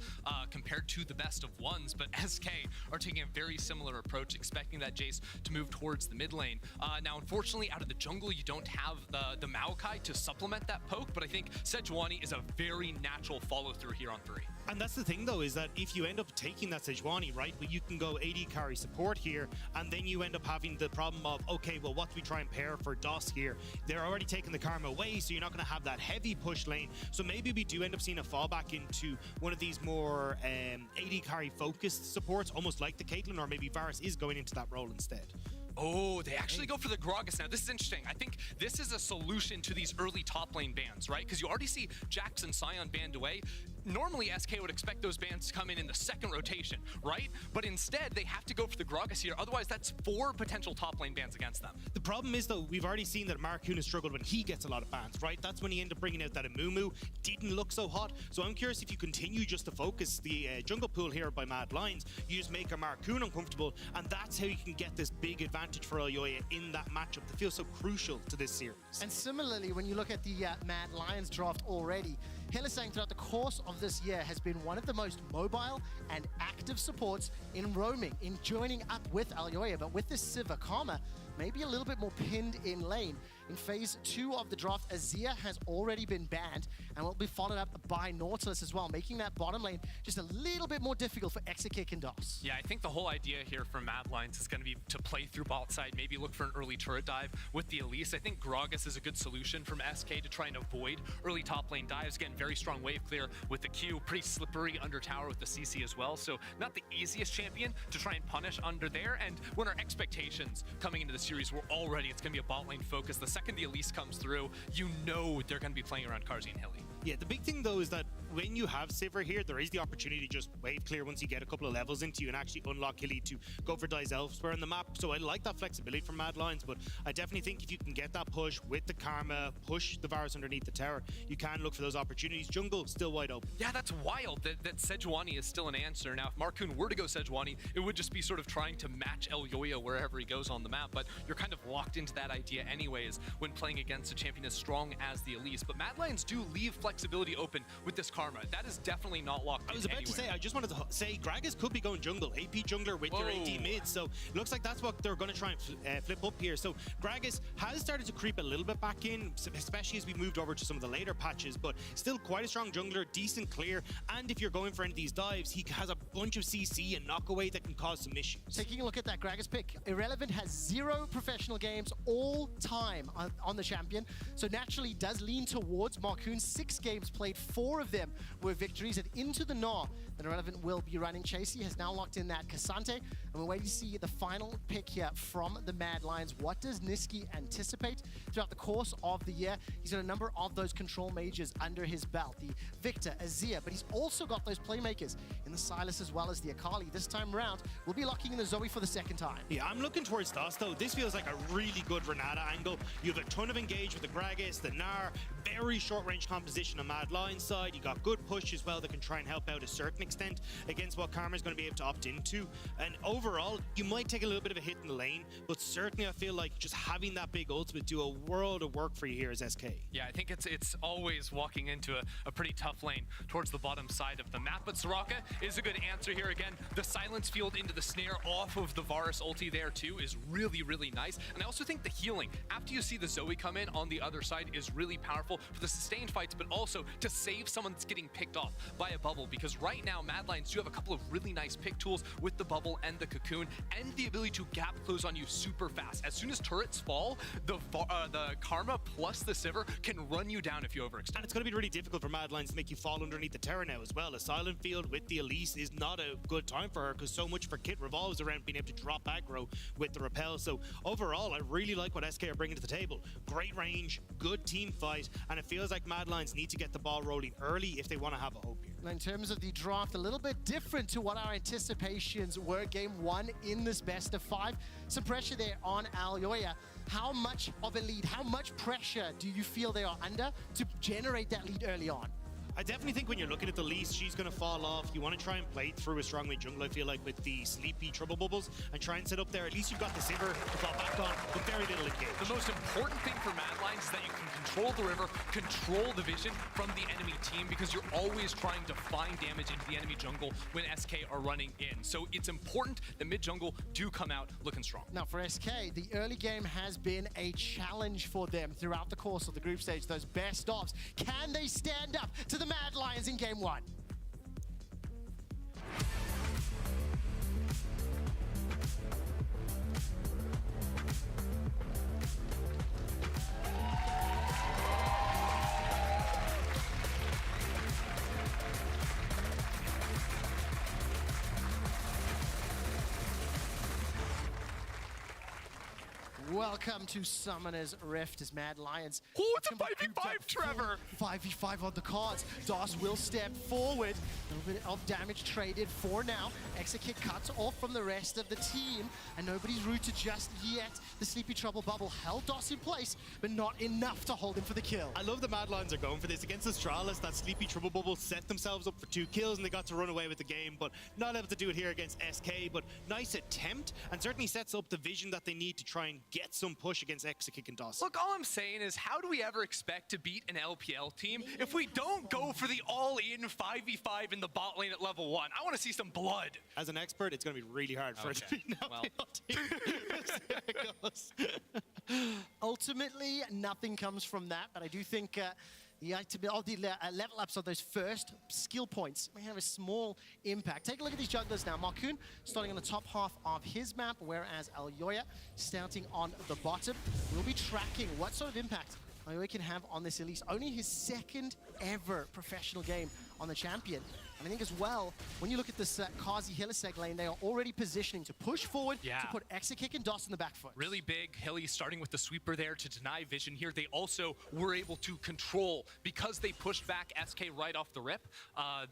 compared to the best of ones, but SK are taking a very similar approach, expecting that Jace to move towards the mid lane. Now, unfortunately, out of the jungle, you don't have the Maokai to supplement that poke, but I think Sejuani is a very natural follow-through here on 3. And that's the thing, though, is that if you end up taking that Sejuani, right, well, you can go AD carry support here, and then you end up having the problem of, okay, well, what do we try and pair for DOS here? They're already taking the Karma away, so you're not going to have that heavy push lane. So maybe we do end up seeing a fallback into one of these more AD carry focused supports, almost like the Caitlyn, or maybe Varus is going into that role instead. Oh, they actually go for the Gragas now. This is interesting. I think this is a solution to these early top lane bans, right? Because you already see Jax and Sion banned away. Normally, SK would expect those bans to come in the second rotation, right? But instead, they have to go for the Gragas here. Otherwise, that's 4 potential top lane bans against them. The problem is, though, we've already seen that Mark Kuhn has struggled when he gets a lot of bans, right? That's when he ended up bringing out that Amumu. Didn't look so hot. So I'm curious if you continue just to focus the jungle pool here by Mad Lions, you just make a Mark Kuhn uncomfortable, and that's how you can get this big advantage for Elyoya in that matchup that feels so crucial to this series. And similarly, when you look at the Mad Lions draft already, Hylissang throughout the course of this year has been one of the most mobile and active supports in roaming, in joining up with Elyoya. But with this Sivir Karma, maybe a little bit more pinned in lane. In phase 2 of the draft, Azir has already been banned and will be followed up by Nautilus as well, making that bottom lane just a little bit more difficult for Exekick and DOS. Yeah, I think the whole idea here for Mad Lions is going to be to play through bot side, maybe look for an early turret dive with the Elise. I think Gragas is a good solution from SK to try and avoid early top lane dives. Again, very strong wave clear with the Q, pretty slippery under tower with the CC as well. So not the easiest champion to try and punish under there. And when our expectations coming into the series were already, it's going to be a bot lane focus. The second the Elise comes through, you know they're going to be playing around Karzi and Hilly. Yeah, the big thing, though, is that when you have Sivir here, there is the opportunity to just wave clear once you get a couple of levels into you and actually unlock Hilly to go for dives elsewhere in the map. So I like that flexibility from Mad Lions, but I definitely think if you can get that push with the Karma, push the Varus underneath the tower, you can look for those opportunities. Jungle still wide open. Yeah, that's wild that Sejuani is still an answer. Now, if Mark Kuhn were to go Sejuani, it would just be sort of trying to match Elyoya wherever he goes on the map, but you're kind of locked into that idea anyways when playing against a champion as strong as the Elise. But Mad Lions do leave flexibility open with this Karma. That is definitely not locked in. I was about to say, I just wanted to say, Gragas could be going jungle, AP jungler with your AD mid, so it looks like that's what they're going to try and flip up here. So Gragas has started to creep a little bit back in, especially as we moved over to some of the later patches, but still quite a strong jungler, decent clear, and if you're going for any of these dives, he has a bunch of CC and knockaway that can cause some issues. Taking a look at that Gragas pick, Irrelevant has 0 professional games all time on the champion, so naturally does lean towards Marcoon. 6 games played, 4 of them were victories, and into the Gnar that Irrelevant will be running. Chasey has now locked in that Cassante, and we're waiting to see the final pick here from the Mad Lions. What does Niski anticipate throughout the course of the year? He's got a number of those control mages under his belt, the Victor, Azir, but he's also got those playmakers in the Sylas as well as the Akali. This time around, we'll be locking in the Zoe for the second time. Yeah, I'm looking towards DOS, though. This feels like a really good Renata angle. You have a ton of engage with the Gragas, the Gnar, very short-range composition on Mad Lions side. You got good push as well that can try and help out a certain extent against what Karma's going to be able to opt into. And overall, you might take a little bit of a hit in the lane, but certainly I feel like just having that big ultimate do a world of work for you here as SK. Yeah, I think it's always walking into a pretty tough lane towards the bottom side of the map, but Soraka is a good answer here. Again, the silence field into the snare off of the Varus ulti there too is really, really nice. And I also think the healing, after you see the Zoe come in on the other side, is really powerful for the sustained fights, but also to save someone that's getting picked off by a bubble, because right now Mad Lions do have a couple of really nice pick tools with the bubble and the Cocoon and the ability to gap close on you super fast. As soon as turrets fall, the Karma plus the Sivir can run you down if you overextend. And it's going to be really difficult for Mad Lions to make you fall underneath the Terra now as well. A Silent Field with the Elise is not a good time for her because so much for Kit revolves around being able to drop aggro with the Repel. So overall, I really like what SK are bringing to the table. Great range, good team fight, and it feels like Mad Lions need to get the ball rolling early if they want to have a hope here. In terms of the draft, a little bit different to what our anticipations were game one in this best of 5. Some pressure there on Aljoya. How much of a lead, how much pressure do you feel they are under to generate that lead early on? I definitely think when you're looking at the Elise, she's going to fall off. You want to try and play through a strong mid jungle, I feel like, with the sleepy Trouble Bubbles and try and set up there. At least you've got the Sivir to fall back on, but very little engage. The most important thing for Mad Lions is that you can control the river, control the vision from the enemy team, because you're always trying to find damage into the enemy jungle when SK are running in. So it's important that mid jungle do come out looking strong. Now for SK, the early game has been a challenge for them throughout the course of the group stage, those best ofs. Can they stand up to the Mad Lions in game one? Welcome to Summoner's Rift as Mad Lions. Oh, it's a 5v5, Trevor! 5v5 on the cards. DOS will step forward. A little bit of damage traded for now. Exekit cuts off from the rest of the team, and nobody's rooted just yet. The Sleepy Trouble Bubble held DOS in place, but not enough to hold him for the kill. I love the Mad Lions are going for this. Against Astralis, that Sleepy Trouble Bubble set themselves up for 2 kills, and they got to run away with the game, but not able to do it here against SK. But nice attempt, and certainly sets up the vision that they need to try and get some push against Exekick and DOS. Look, all I'm saying is, how do we ever expect to beat an LPL team if we don't go for the all-in 5v5 in the bot lane at level 1? I want to see some blood. As an expert, it's going to be really hard for it to beat an LPL team. There it goes. Ultimately, nothing comes from that, but I do think the level ups of those first skill points may have a small impact. Take a look at these jugglers now. Marcoon starting on the top half of his map, whereas Aljoya starting on the bottom. We'll be tracking what sort of impact Aljoya can have on this Elise. Only his second ever professional game on the champion. And I think as well, when you look at this Kazi Hilliseg lane, they are already positioning to push forward, to put Exekick and DOS in the back foot. Really big. Hilly starting with the sweeper there to deny vision here. They also were able to control, because they pushed back SK right off the rip,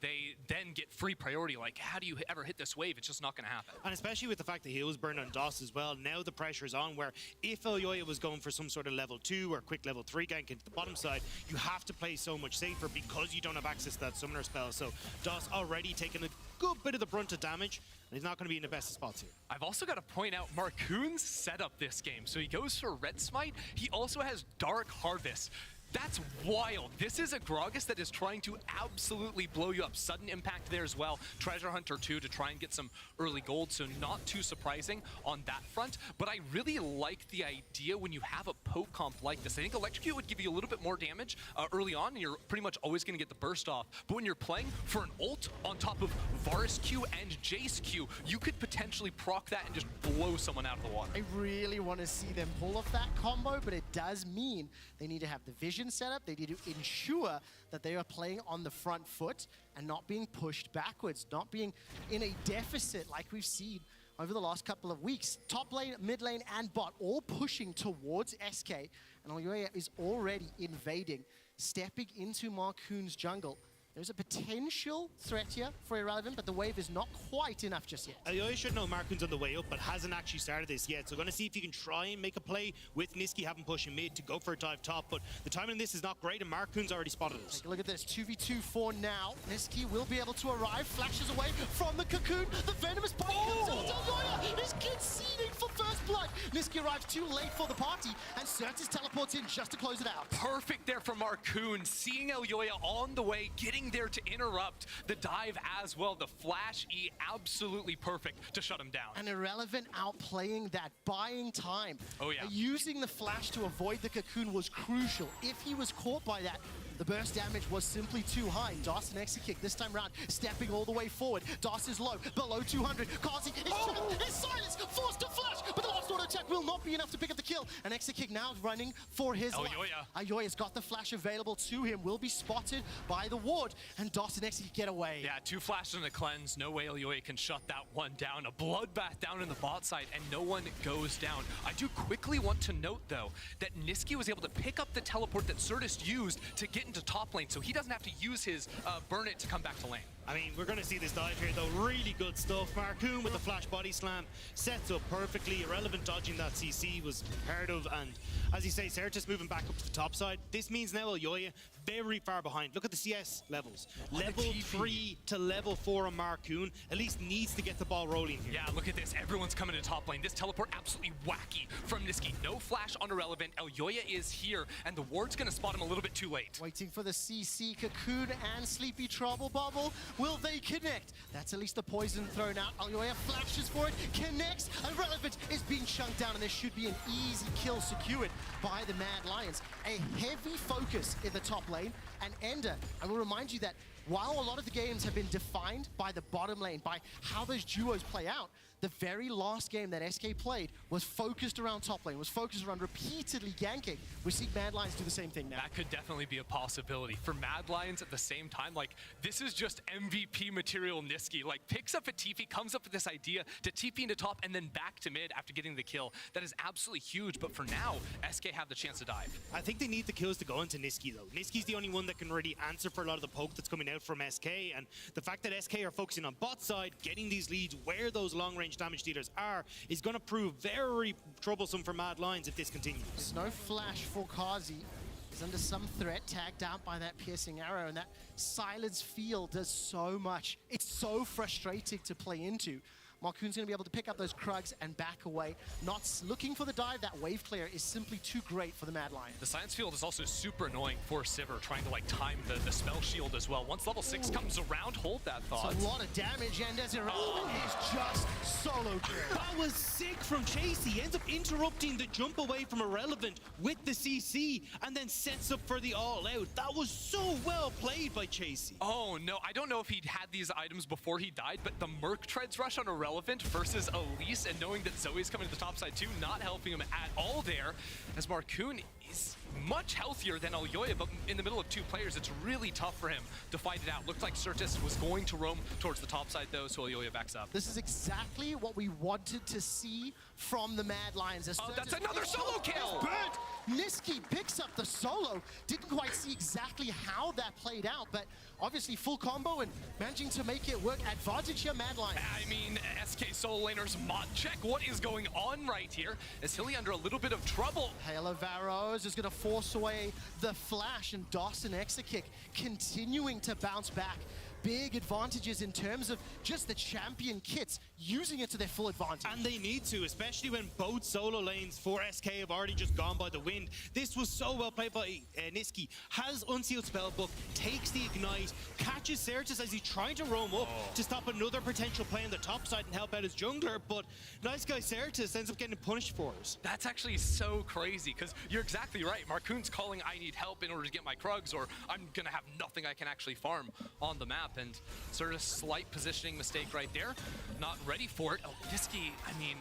they then get free priority. Like, how do you ever hit this wave? It's just not going to happen. And especially with the fact that he was burned on DOS as well, now the pressure is on where if Aljoya was going for some sort of level 2 or quick level 3 gank into the bottom side, you have to play so much safer because you don't have access to that summoner spell. So DOS already taken a good bit of the brunt of damage, and he's not going to be in the best of spots here. I've also got to point out Marcoon's setup this game. So he goes for Red Smite. He also has Dark Harvest. That's wild. This is a Gragas that is trying to absolutely blow you up. Sudden impact there as well. Treasure Hunter too to try and get some early gold, so not too surprising on that front. But I really like the idea when you have a poke comp like this. I think Electrocute would give you a little bit more damage early on, and you're pretty much always going to get the burst off. But when you're playing for an ult on top of Varus Q and Jace Q, you could potentially proc that and just blow someone out of the water. I really want to see them pull off that combo, but it does mean they need to have the vision set up. They need to ensure that they are playing on the front foot and not being pushed backwards, not being in a deficit like we've seen over the last couple of weeks. Top lane, mid lane, and bot all pushing towards SK, and Aljoya is already invading, stepping into Marcoon's jungle. There's a potential threat here for Irrelevant, but the wave is not quite enough just yet. Aljoya should know Marcoon's on the way up, but hasn't actually started this yet. So going to see if you can try and make a play with Niski having pushing mid to go for a dive top. But the timing on this is not great, and Marcoon's already spotted us. Take a look at this, 2v2 for now. Niski will be able to arrive, flashes away from the cocoon. The venomous bite comes out. Aljoya is conceding for first blood. Niski arrives too late for the party, and Certus teleports in just to close it out. Perfect there for Marcoon, seeing Aljoya on the way, getting there to interrupt the dive as well. The flash E, absolutely perfect to shut him down. And Irrelevant outplaying that, buying time. Oh yeah. Using the flash to avoid the cocoon was crucial. If he was caught by that, The burst damage was simply too high. Das and Exekick this time round, stepping all the way forward. Das is low, below 200. Kazi is silenced, forced to flash, but the last auto attack will not be enough to pick up the kill. And Exekick now running for his life. Aljoya's got the flash available to him, will be spotted by the ward, and Das and Exekick get away. Yeah, 2 flashes and a cleanse. No way Aljoya can shut that one down. A bloodbath down in the bot side, and no one goes down. I do quickly want to note, though, that Niski was able to pick up the teleport that Certus used to get into top lane, so he doesn't have to use his burn it to come back to lane. I mean, we're going to see this dive here, though. Really good stuff. Marcoon with the flash body slam sets up perfectly. Irrelevant dodging that CC was imperative. And as you say, Certus moving back up to the top side. This means now Aljoya very far behind. Look at the CS levels. Level 3 to level 4 on Marcoon. At least needs to get the ball rolling here. Yeah, look at this. Everyone's coming to top lane. This teleport absolutely wacky from Niski. No flash on Irrelevant. Aljoya is here, and the ward's going to spot him a little bit too late. Waiting for the CC, Cocoon and Sleepy Trouble Bubble. Will they connect? That's at least the poison thrown out. Aljoya flashes for it, connects. Irrelevant is being chunked down, and this should be an easy kill secured by the Mad Lions. A heavy focus in the top lane, and Ender, I will remind you that while a lot of the games have been defined by the bottom lane, by how those duos play out, the very last game that SK played was focused around top lane, was focused around repeatedly ganking. We see Mad Lions do the same thing now. That could definitely be a possibility. For Mad Lions at the same time, like, this is just MVP material Niski. Like, picks up a TP, comes up with this idea to TP into top and then back to mid after getting the kill. That is absolutely huge, but for now, SK have the chance to dive. I think they need the kills to go into Niski, though. Niski's the only one that can really answer for a lot of the poke that's coming out from SK, and the fact that SK are focusing on bot side, getting these leads where those long-range damage dealers are, is going to prove very troublesome for Mad Lions if this continues. There's no flash for Kazi. He's under some threat, tagged out by that piercing arrow, and that silence field does so much. It's so frustrating to play into. Marcoon's going to be able to pick up those Krugs and back away. Not looking for the dive. That wave clear is simply too great for the Mad Lions. The science field is also super annoying for Sivir, trying to like time the spell shield as well. Once level 6 comes around, hold that thought. It's a lot of damage, and as Irrelevant is just solo kill. That was sick from Chase. He ends up interrupting the jump away from Irrelevant with the CC, and then sets up for the all-out. That was so well played by Chasey. Oh no, I don't know if he'd had these items before he died, but the Merc Treads rush on Irrelevant versus Elise, and knowing that Zoe's coming to the top side too, not helping him at all there, as Marcoon is much healthier than Aljoya, but in the middle of 2 players, it's really tough for him to fight it out. Looked like Certus was going to roam towards the top side though, so Aljoya backs up. This is exactly what we wanted to see from the Mad Lions. Oh, that's another solo kill! Burnt. Niski picks up the solo. Didn't quite see exactly how that played out, but obviously full combo and managing to make it work. Advantage here, Mad Lions. I mean, SK solo laners mod check. What is going on right here? Is Hilly under a little bit of trouble? Halo Varos is going to force away the flash, and Dawson Exekick continuing to bounce back. Big advantages in terms of just the champion kits, using it to their full advantage. And they need to, especially when both solo lanes for SK have already just gone by the wind. This was so well played by Niski. Has Unsealed Spellbook, takes the Ignite, catches Certus as he's trying to roam up to stop another potential play on the top side and help out his jungler, but nice guy Certus ends up getting punished for it. That's actually so crazy, because you're exactly right. Marcoon's calling, I need help in order to get my Krugs, or I'm gonna have nothing I can actually farm on the map. And sort of slight positioning mistake right there. Not ready for it. Oh, Niski, I mean,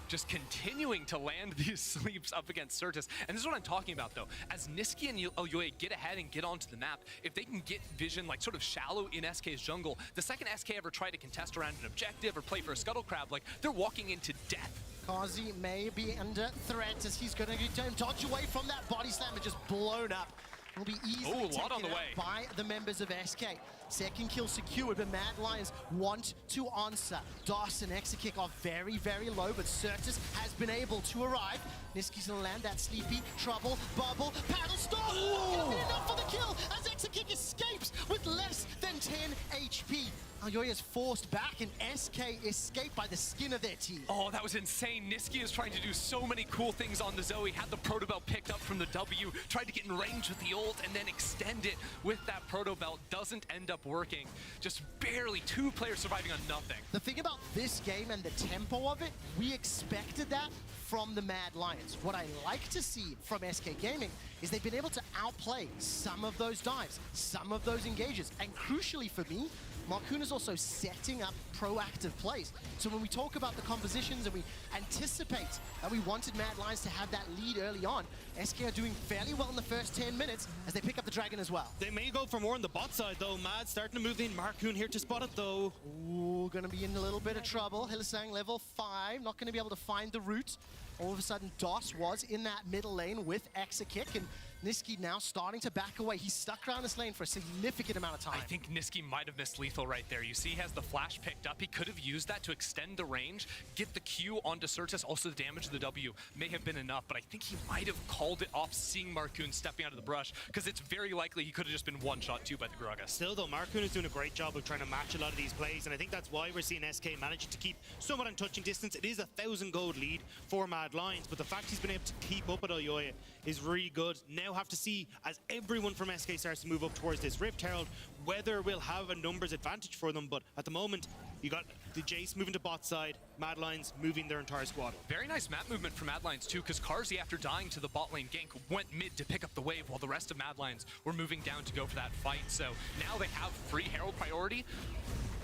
just continuing to land these sleeps up against Certus. And this is what I'm talking about, though. As Niski and Aljoya get ahead and get onto the map, if they can get vision like sort of shallow in SK's jungle, the second SK ever try to contest around an objective or play for a scuttle crab, like, they're walking into death. Kazi may be under threat as he's going to dodge away from that body slam and just blown up. Will be easily taken out by the members of SK. Second kill secured, but Mad Lions want to answer. Dawson Exekick are very, very low, but Certus has been able to arrive. Niski's gonna land that Sleepy Trouble Bubble Paddle Storm. Gonna be enough for the kill as Exekick escapes with less than 10 HP. Aljoya is forced back, and SK escaped by the skin of their teeth. Oh, that was insane. Niski is trying to do so many cool things on the Zoe. Had the Proto Belt picked up from the W, tried to get in range with the ult, and then extend it with that Proto Belt. Doesn't end up working. Just barely 2 players surviving on nothing. The thing about this game and the tempo of it, we expected that from the Mad Lions. What I like to see from SK Gaming is they've been able to outplay some of those dives, some of those engages, and crucially for me, Marcoon is also setting up proactive plays. So when we talk about the compositions and we anticipate that we wanted Mad Lions to have that lead early on, SK are doing fairly well in the first 10 minutes as they pick up the Dragon as well. They may go for more on the bot side, though. Mad starting to move in. Marcoon here to spot it, though. Ooh, gonna be in a little bit of trouble. Hylissang level 5, not gonna be able to find the route. All of a sudden, DOS was in that middle lane with Exakick, and Niski now starting to back away. He's stuck around this lane for a significant amount of time. I think Niski might have missed lethal right there. You see he has the flash picked up. He could have used that to extend the range, get the Q onto Certus. Also the damage to the W may have been enough, but I think he might have called it off seeing Marcoon stepping out of the brush, because it's very likely he could have just been one-shot too by the Gragas. Still, though, Marcoon is doing a great job of trying to match a lot of these plays, and I think that's why we're seeing SK managing to keep somewhat in touching distance. It is a 1,000 gold lead for Mad Lions, but the fact he's been able to keep up at Aljoya is really good. Now have to see, as everyone from SK starts to move up towards this Rift Herald, whether we'll have a numbers advantage for them, but at the moment, you got the Jace moving to bot side, Mad Lions moving their entire squad. Very nice map movement from Mad Lions too, because Carzzy, after dying to the bot lane gank, went mid to pick up the wave while the rest of Mad Lions were moving down to go for that fight. So now they have free Herald priority.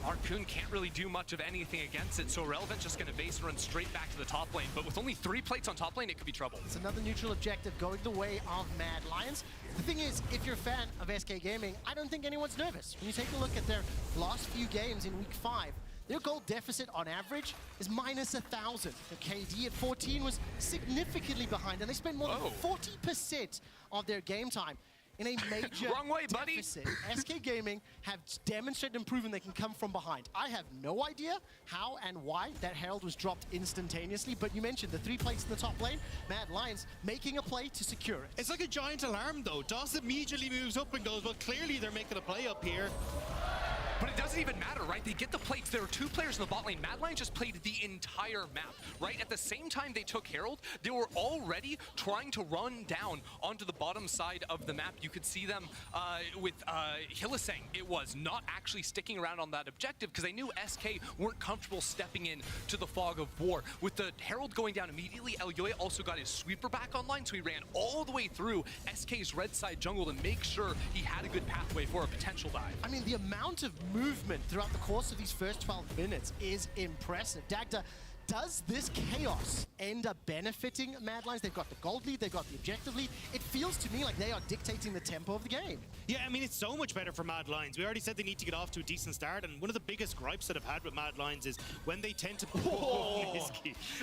Marcoon can't really do much of anything against it, so Irrelevant's just going to base and run straight back to the top lane. But with only 3 plates on top lane, it could be trouble. It's another neutral objective going the way of Mad Lions. The thing is, if you're a fan of SK Gaming, I don't think anyone's nervous. When you take a look at their last few games in week 5, their gold deficit on average is minus 1,000. The KD at 14 was significantly behind, and they spent more than 40% of their game time in a major Wrong way, buddy. deficit. SK Gaming have demonstrated and proven they can come from behind. I have no idea how and why that Herald was dropped instantaneously, but you mentioned the 3 plates in the top lane, Mad Lions making a play to secure it. It's like a giant alarm, though. DOS immediately moves up and goes, well, clearly they're making a play up here. But it doesn't even matter, right? They get the plates. There are 2 players in the bot lane. Mad Lions just played the entire map, right? At the same time they took Herald, they were already trying to run down onto the bottom side of the map. You could see them with Hylissang. It was not actually sticking around on that objective because they knew SK weren't comfortable stepping in to the fog of war. With the Herald going down immediately, Aljoya also got his sweeper back online, so he ran all the way through SK's red side jungle to make sure he had a good pathway for a potential dive. I mean, the amount of movement throughout the course of these first 12 minutes is impressive. Dagda, does this chaos end up benefiting Mad Lions? They've got the gold lead, they've got the objective lead. It feels to me like they are dictating the tempo of the game. Yeah, I mean, it's so much better for Mad Lions. We already said they need to get off to a decent start, and one of the biggest gripes that I've had with Mad Lions is when they tend to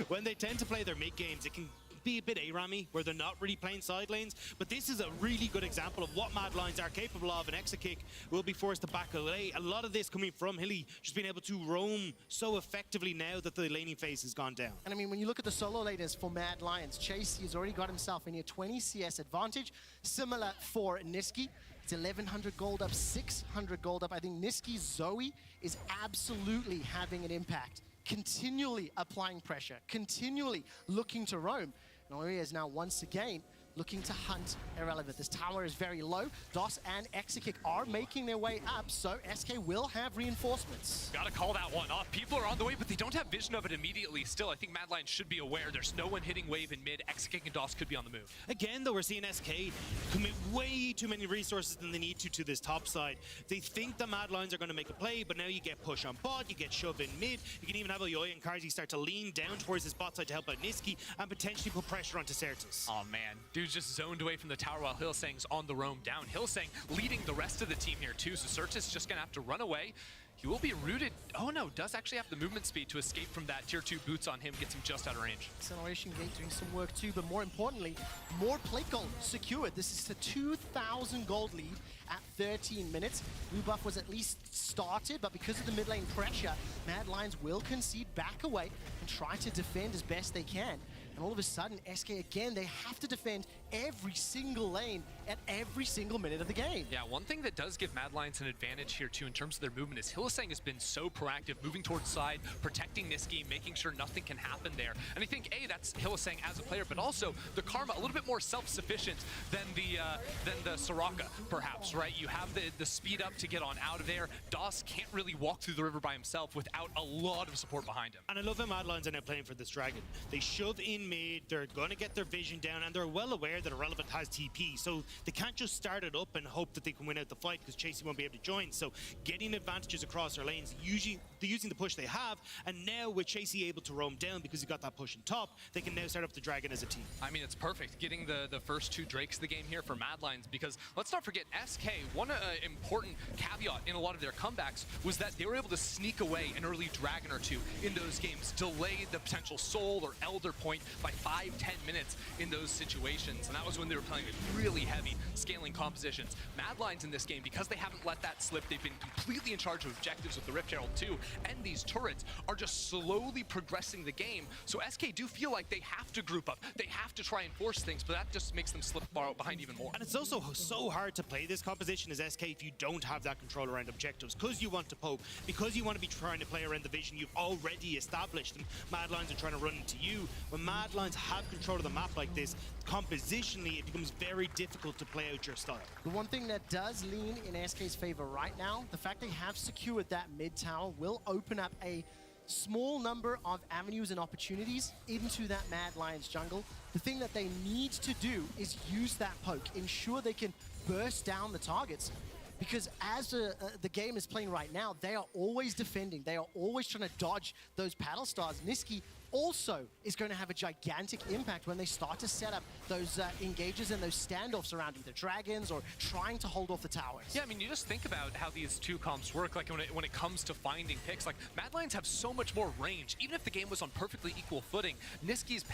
when they tend to play their mid games, it can be a bit A-rammy, where they're not really playing side lanes, but this is a really good example of what Mad Lions are capable of, and Exakick will be forced to back away. A lot of this coming from Hilly, just being able to roam so effectively now that the laning phase has gone down. And I mean, when you look at the solo laners for Mad Lions, Chase has already got himself a near 20 CS advantage, similar for Niski. It's 1,100 gold up, 600 gold up. I think Niski's Zoe is absolutely having an impact, continually applying pressure, continually looking to roam. Noria is now once again looking to hunt Irrelevant. This tower is very low. DOS and Exakick are making their way up, so SK will have reinforcements. Gotta call that one off. People are on the way, but they don't have vision of it immediately. Still, I think Mad Lions should be aware there's no one hitting wave in mid. Exakick and DOS could be on the move. Again, though, we're seeing SK commit way too many resources than they need to this top side. They think the Mad Lions are going to make a play, but now you get push on bot, you get shoved in mid. You can even have Aljoya and Carzzy start to lean down towards this bot side to help out Niski and potentially put pressure onto Certus. Oh man, dude's just zoned away from the tower while Hylissang's on the roam down. Hylissang leading the rest of the team here too, so Certus just gonna have to run away. He will be rooted. Oh no, does actually have the movement speed to escape from that tier 2 boots on him, gets him just out of range. Acceleration Gate doing some work too, but more importantly, more plate gold secured. This is a 2,000 gold lead at 13 minutes. Blue buff was at least started, but because of the mid lane pressure, Mad Lions will concede back away and try to defend as best they can. And all of a sudden, SK again, they have to defend every single lane at every single minute of the game. Yeah, one thing that does give Mad Lions an advantage here too in terms of their movement is Hylissang has been so proactive, moving towards side, protecting Niski, making sure nothing can happen there. And I think, A, that's Hylissang as a player, but also the Karma a little bit more self-sufficient than the Soraka, perhaps, right? You have the speed up to get on out of there. Doss can't really walk through the river by himself without a lot of support behind him. And I love how Mad Lions are now playing for this Dragon. They shove in mid, they're going to get their vision down, and they're well aware that Irrelevant has TP, so they can't just start it up and hope that they can win out the fight because Chasey won't be able to join. So getting advantages across their lanes, usually they're using the push they have, and now with Chasey able to roam down because he got that push in top, they can now start up the Dragon as a team. I mean, it's perfect getting the first 2 Drakes of the game here for Mad Lions, because let's not forget SK, one important caveat in a lot of their comebacks was that they were able to sneak away an early Dragon or 2 in those games, delay the potential Soul or Elder point by 5-10 minutes in those situations, and that was when they were playing with really heavy scaling compositions. Mad Lions in this game, because they haven't let that slip, they've been completely in charge of objectives with the Rift Herald 2, and these turrets are just slowly progressing the game, so SK do feel like they have to group up, they have to try and force things, but that just makes them slip behind even more. And it's also so hard to play this composition as SK if you don't have that control around objectives, because you want to poke, because you want to be trying to play around the vision you've already established, and Mad Lions are trying to run into you. When Mad Lions have control of the map like this, compositionally it becomes very difficult to play out your style. The one thing that does lean in SK's favor right now, the fact they have secured that mid tower will open up a small number of avenues and opportunities into that Mad Lions jungle. The thing that they need to do is use that poke, ensure they can burst down the targets. Because as the game is playing right now, they are always defending. They are always trying to dodge those paddle stars. Niski also is going to have a gigantic impact when they start to set up those engages and those standoffs around either dragons or trying to hold off the towers. Yeah, I mean, you just think about how these 2 comps work, like when it comes to finding picks, like Mad Lions have so much more range. Even if the game was on perfectly equal footing, Niski's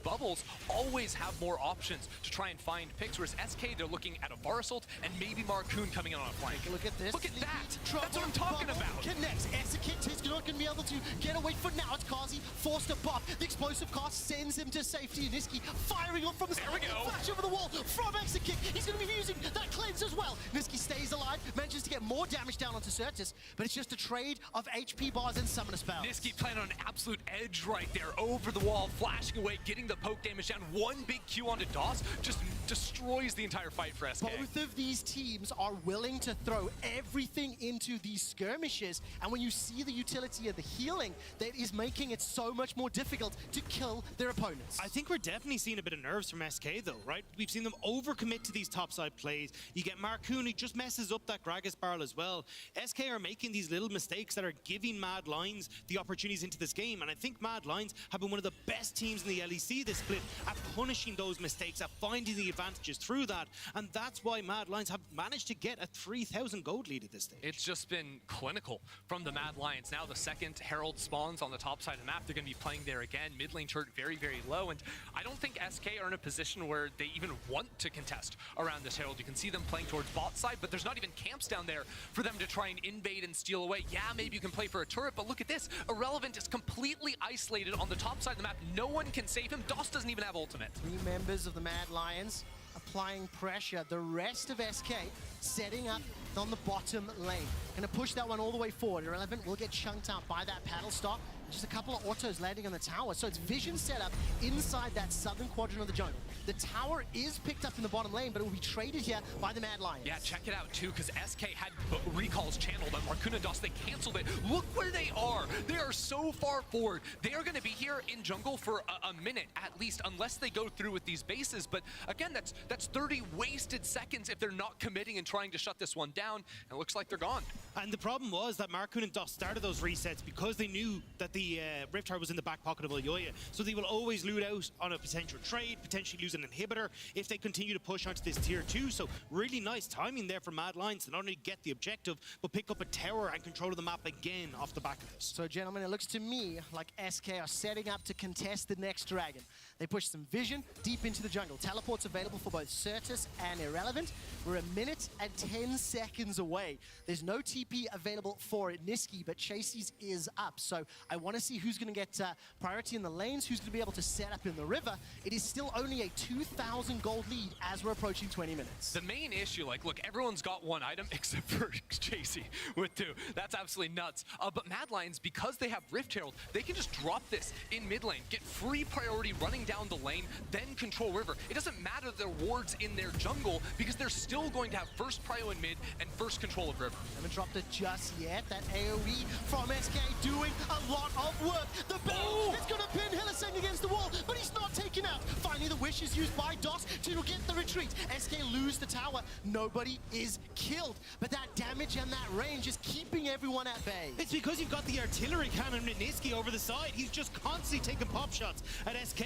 bubbles always have more options to try and find picks, whereas SK, they're looking at a Varasult and maybe Marcoon coming in on a flank. Look at this. Look at that! That's what I'm talking about! Connects. Esakit is not going to be able to get away for now. It's Kazi forced to buff. The explosive cast sends him to safety. Niski firing on from the There we go. Flash over the wall from Esakit. He's going to be using that cleanse as well. Niski stays alive, manages to get more damage down onto Certus, but it's just a trade of HP bars and summoner spells. Niski playing on an absolute edge right there, over the wall, flashing away, getting the poke damage down. One big Q onto Doss just destroys the entire fight for SK. Both of these teams are willing to throw everything into these skirmishes, and when you see the utility of the healing, that is making it so much more difficult to kill their opponents. I think we're definitely seeing a bit of nerves from SK though, right? We've seen them overcommit to these topside plays. You get Marcoon, who just messes up that Gragas barrel as well. SK are making these little mistakes that are giving Mad Lions the opportunities into this game, and I think Mad Lions have been one of the best teams in the LEC this split at punishing those mistakes, at finding the advantages through that, and that's why Mad Lions have managed to get a 3,000 gold lead at this stage. It's just been clinical from the Mad Lions. Now the second Herald spawns on the top side of the map. They're going to be playing there again. Mid lane turret very, very low, and I don't think SK are in a position where they even want to contest around this Herald. You can see them playing towards bot side, but there's not even camps down there for them to try and invade and steal away. Yeah, maybe you can play for a turret, but look at this. Irrelevant is completely isolated on the top side of the map. No one can save him. Doss doesn't even have ultimate. 3 members of the Mad Lions applying pressure. The rest of SK setting up on the bottom lane. Gonna push that one all the way forward. Irrelevant will get chunked out by that paddle stop. Just a couple of autos landing on the tower. So it's vision set up inside that southern quadrant of the jungle. The tower is picked up in the bottom lane, but it will be traded here by the Mad Lions. Yeah, check it out too, because SK had recalls channeled on Marcoon and Doss. They canceled it. Look where they are. They are so far forward. They are going to be here in jungle for a minute at least, unless they go through with these bases. But again, that's 30 wasted seconds if they're not committing and trying to shut this one down. And it looks like they're gone. And the problem was that Marcoon and Doss started those resets because they knew that the Rift Heart was in the back pocket of Elyoya. So they will always loot out on a potential trade, potentially lose an inhibitor if they continue to push onto this tier 2. So really nice timing there for Mad Lions to not only get the objective, but pick up a tower and control of the map again off the back of this. So gentlemen, it looks to me like SK are setting up to contest the next dragon. They push some vision deep into the jungle. Teleports available for both Certus and Irrelevant. We're 1 minute and 10 seconds away. There's no TP available for Niski, but Chasey's is up. So I want want to see who's going to get priority in the lanes, who's going to be able to set up in the river. It is still only a 2,000 gold lead as we're approaching 20 minutes. The main issue, like, look, everyone's got one item except for JC with 2. That's absolutely nuts. But Mad Lions, because they have Rift Herald, they can just drop this in mid lane, get free priority running down the lane, then control river. It doesn't matter their wards in their jungle because they're still going to have first prio in mid and first control of river. Haven't dropped it just yet. That AoE from SK doing a lot of work. The barrel is going to pin Hylissang against the wall, but he's not taken out. Finally, the wish is used by DOS to get the retreat. SK lose the tower. Nobody is killed, but that damage and that range is keeping everyone at bay. It's because you've got the artillery cannon Niski over the side. He's just constantly taking pop shots at SK,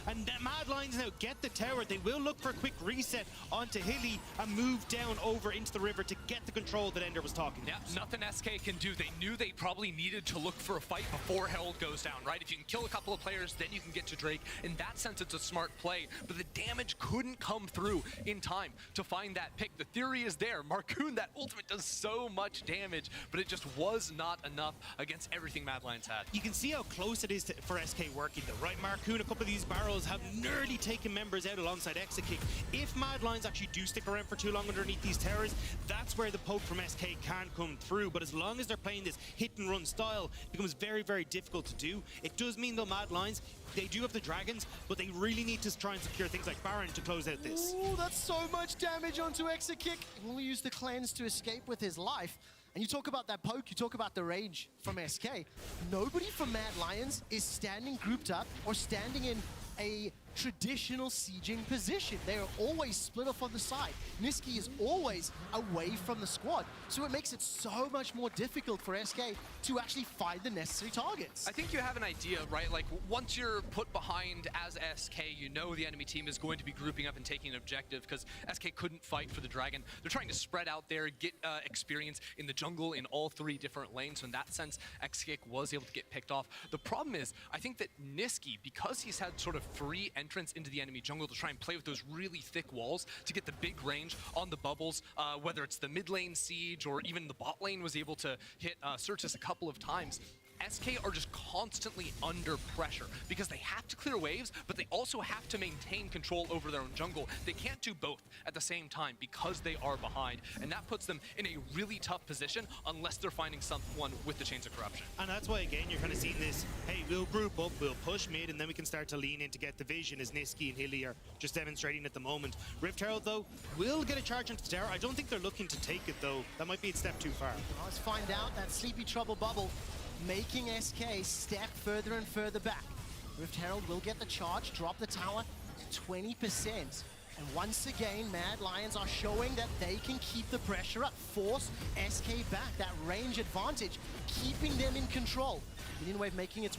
and the Mad Lions now get the tower. They will look for a quick reset onto Hilly and move down over into the river to get the control that Ender was talking about. Yeah, nothing SK can do. They knew they probably needed to look for a fight before Herald goes down, right? If you can kill a couple of players, then you can get to Drake. In that sense, it's a smart play, but the damage couldn't come through in time to find that pick. The theory is there. Marcoon, that ultimate does so much damage, but it just was not enough against everything Mad Lions had. You can see how close it is for SK working though, right? Marcoon, a couple of these barrels have nearly taken members out alongside Exekick. If Mad Lions actually do stick around for too long underneath these towers, that's where the poke from SK can come through. But as long as they're playing this hit and run style, it becomes very, very difficult to do. It does mean though Mad Lions, they do have the dragons, but they really need to try and secure things like Baron to close out this. Ooh, that's so much damage onto Exekick. He will use the cleanse to escape with his life. And you talk about that poke, you talk about the rage from SK. Nobody from Mad Lions is standing grouped up or standing in a traditional sieging position. They are always split off on the side. Niski is always away from the squad. So it makes it so much more difficult for SK to actually find the necessary targets. I think you have an idea, right? Like, once you're put behind as SK, you know the enemy team is going to be grouping up and taking an objective because SK couldn't fight for the dragon. They're trying to spread out there, get experience in the jungle in all 3 different lanes. So in that sense, Exekick was able to get picked off. The problem is, I think that Niski, because he's had sort of free entrance into the enemy jungle to try and play with those really thick walls to get the big range on the bubbles, whether it's the mid lane siege or even the bot lane was able to hit Certus a couple of times. SK are just constantly under pressure because they have to clear waves, but they also have to maintain control over their own jungle. They can't do both at the same time because they are behind, and that puts them in a really tough position unless they're finding someone with the Chains of Corruption. And that's why, again, you're kind of seeing this, hey, we'll group up, we'll push mid, and then we can start to lean in to get the vision, as Niski and Hilly are just demonstrating at the moment. Rift Herald, though, will get a charge into the tower. I don't think they're looking to take it, though. That might be a step too far. Well, let's find out. That Sleepy Trouble bubble making SK step further and further back. Rift Herald will get the charge, drop the tower to 20%. And once again, Mad Lions are showing that they can keep the pressure up, force SK back, that range advantage, keeping them in control. Minion Wave making its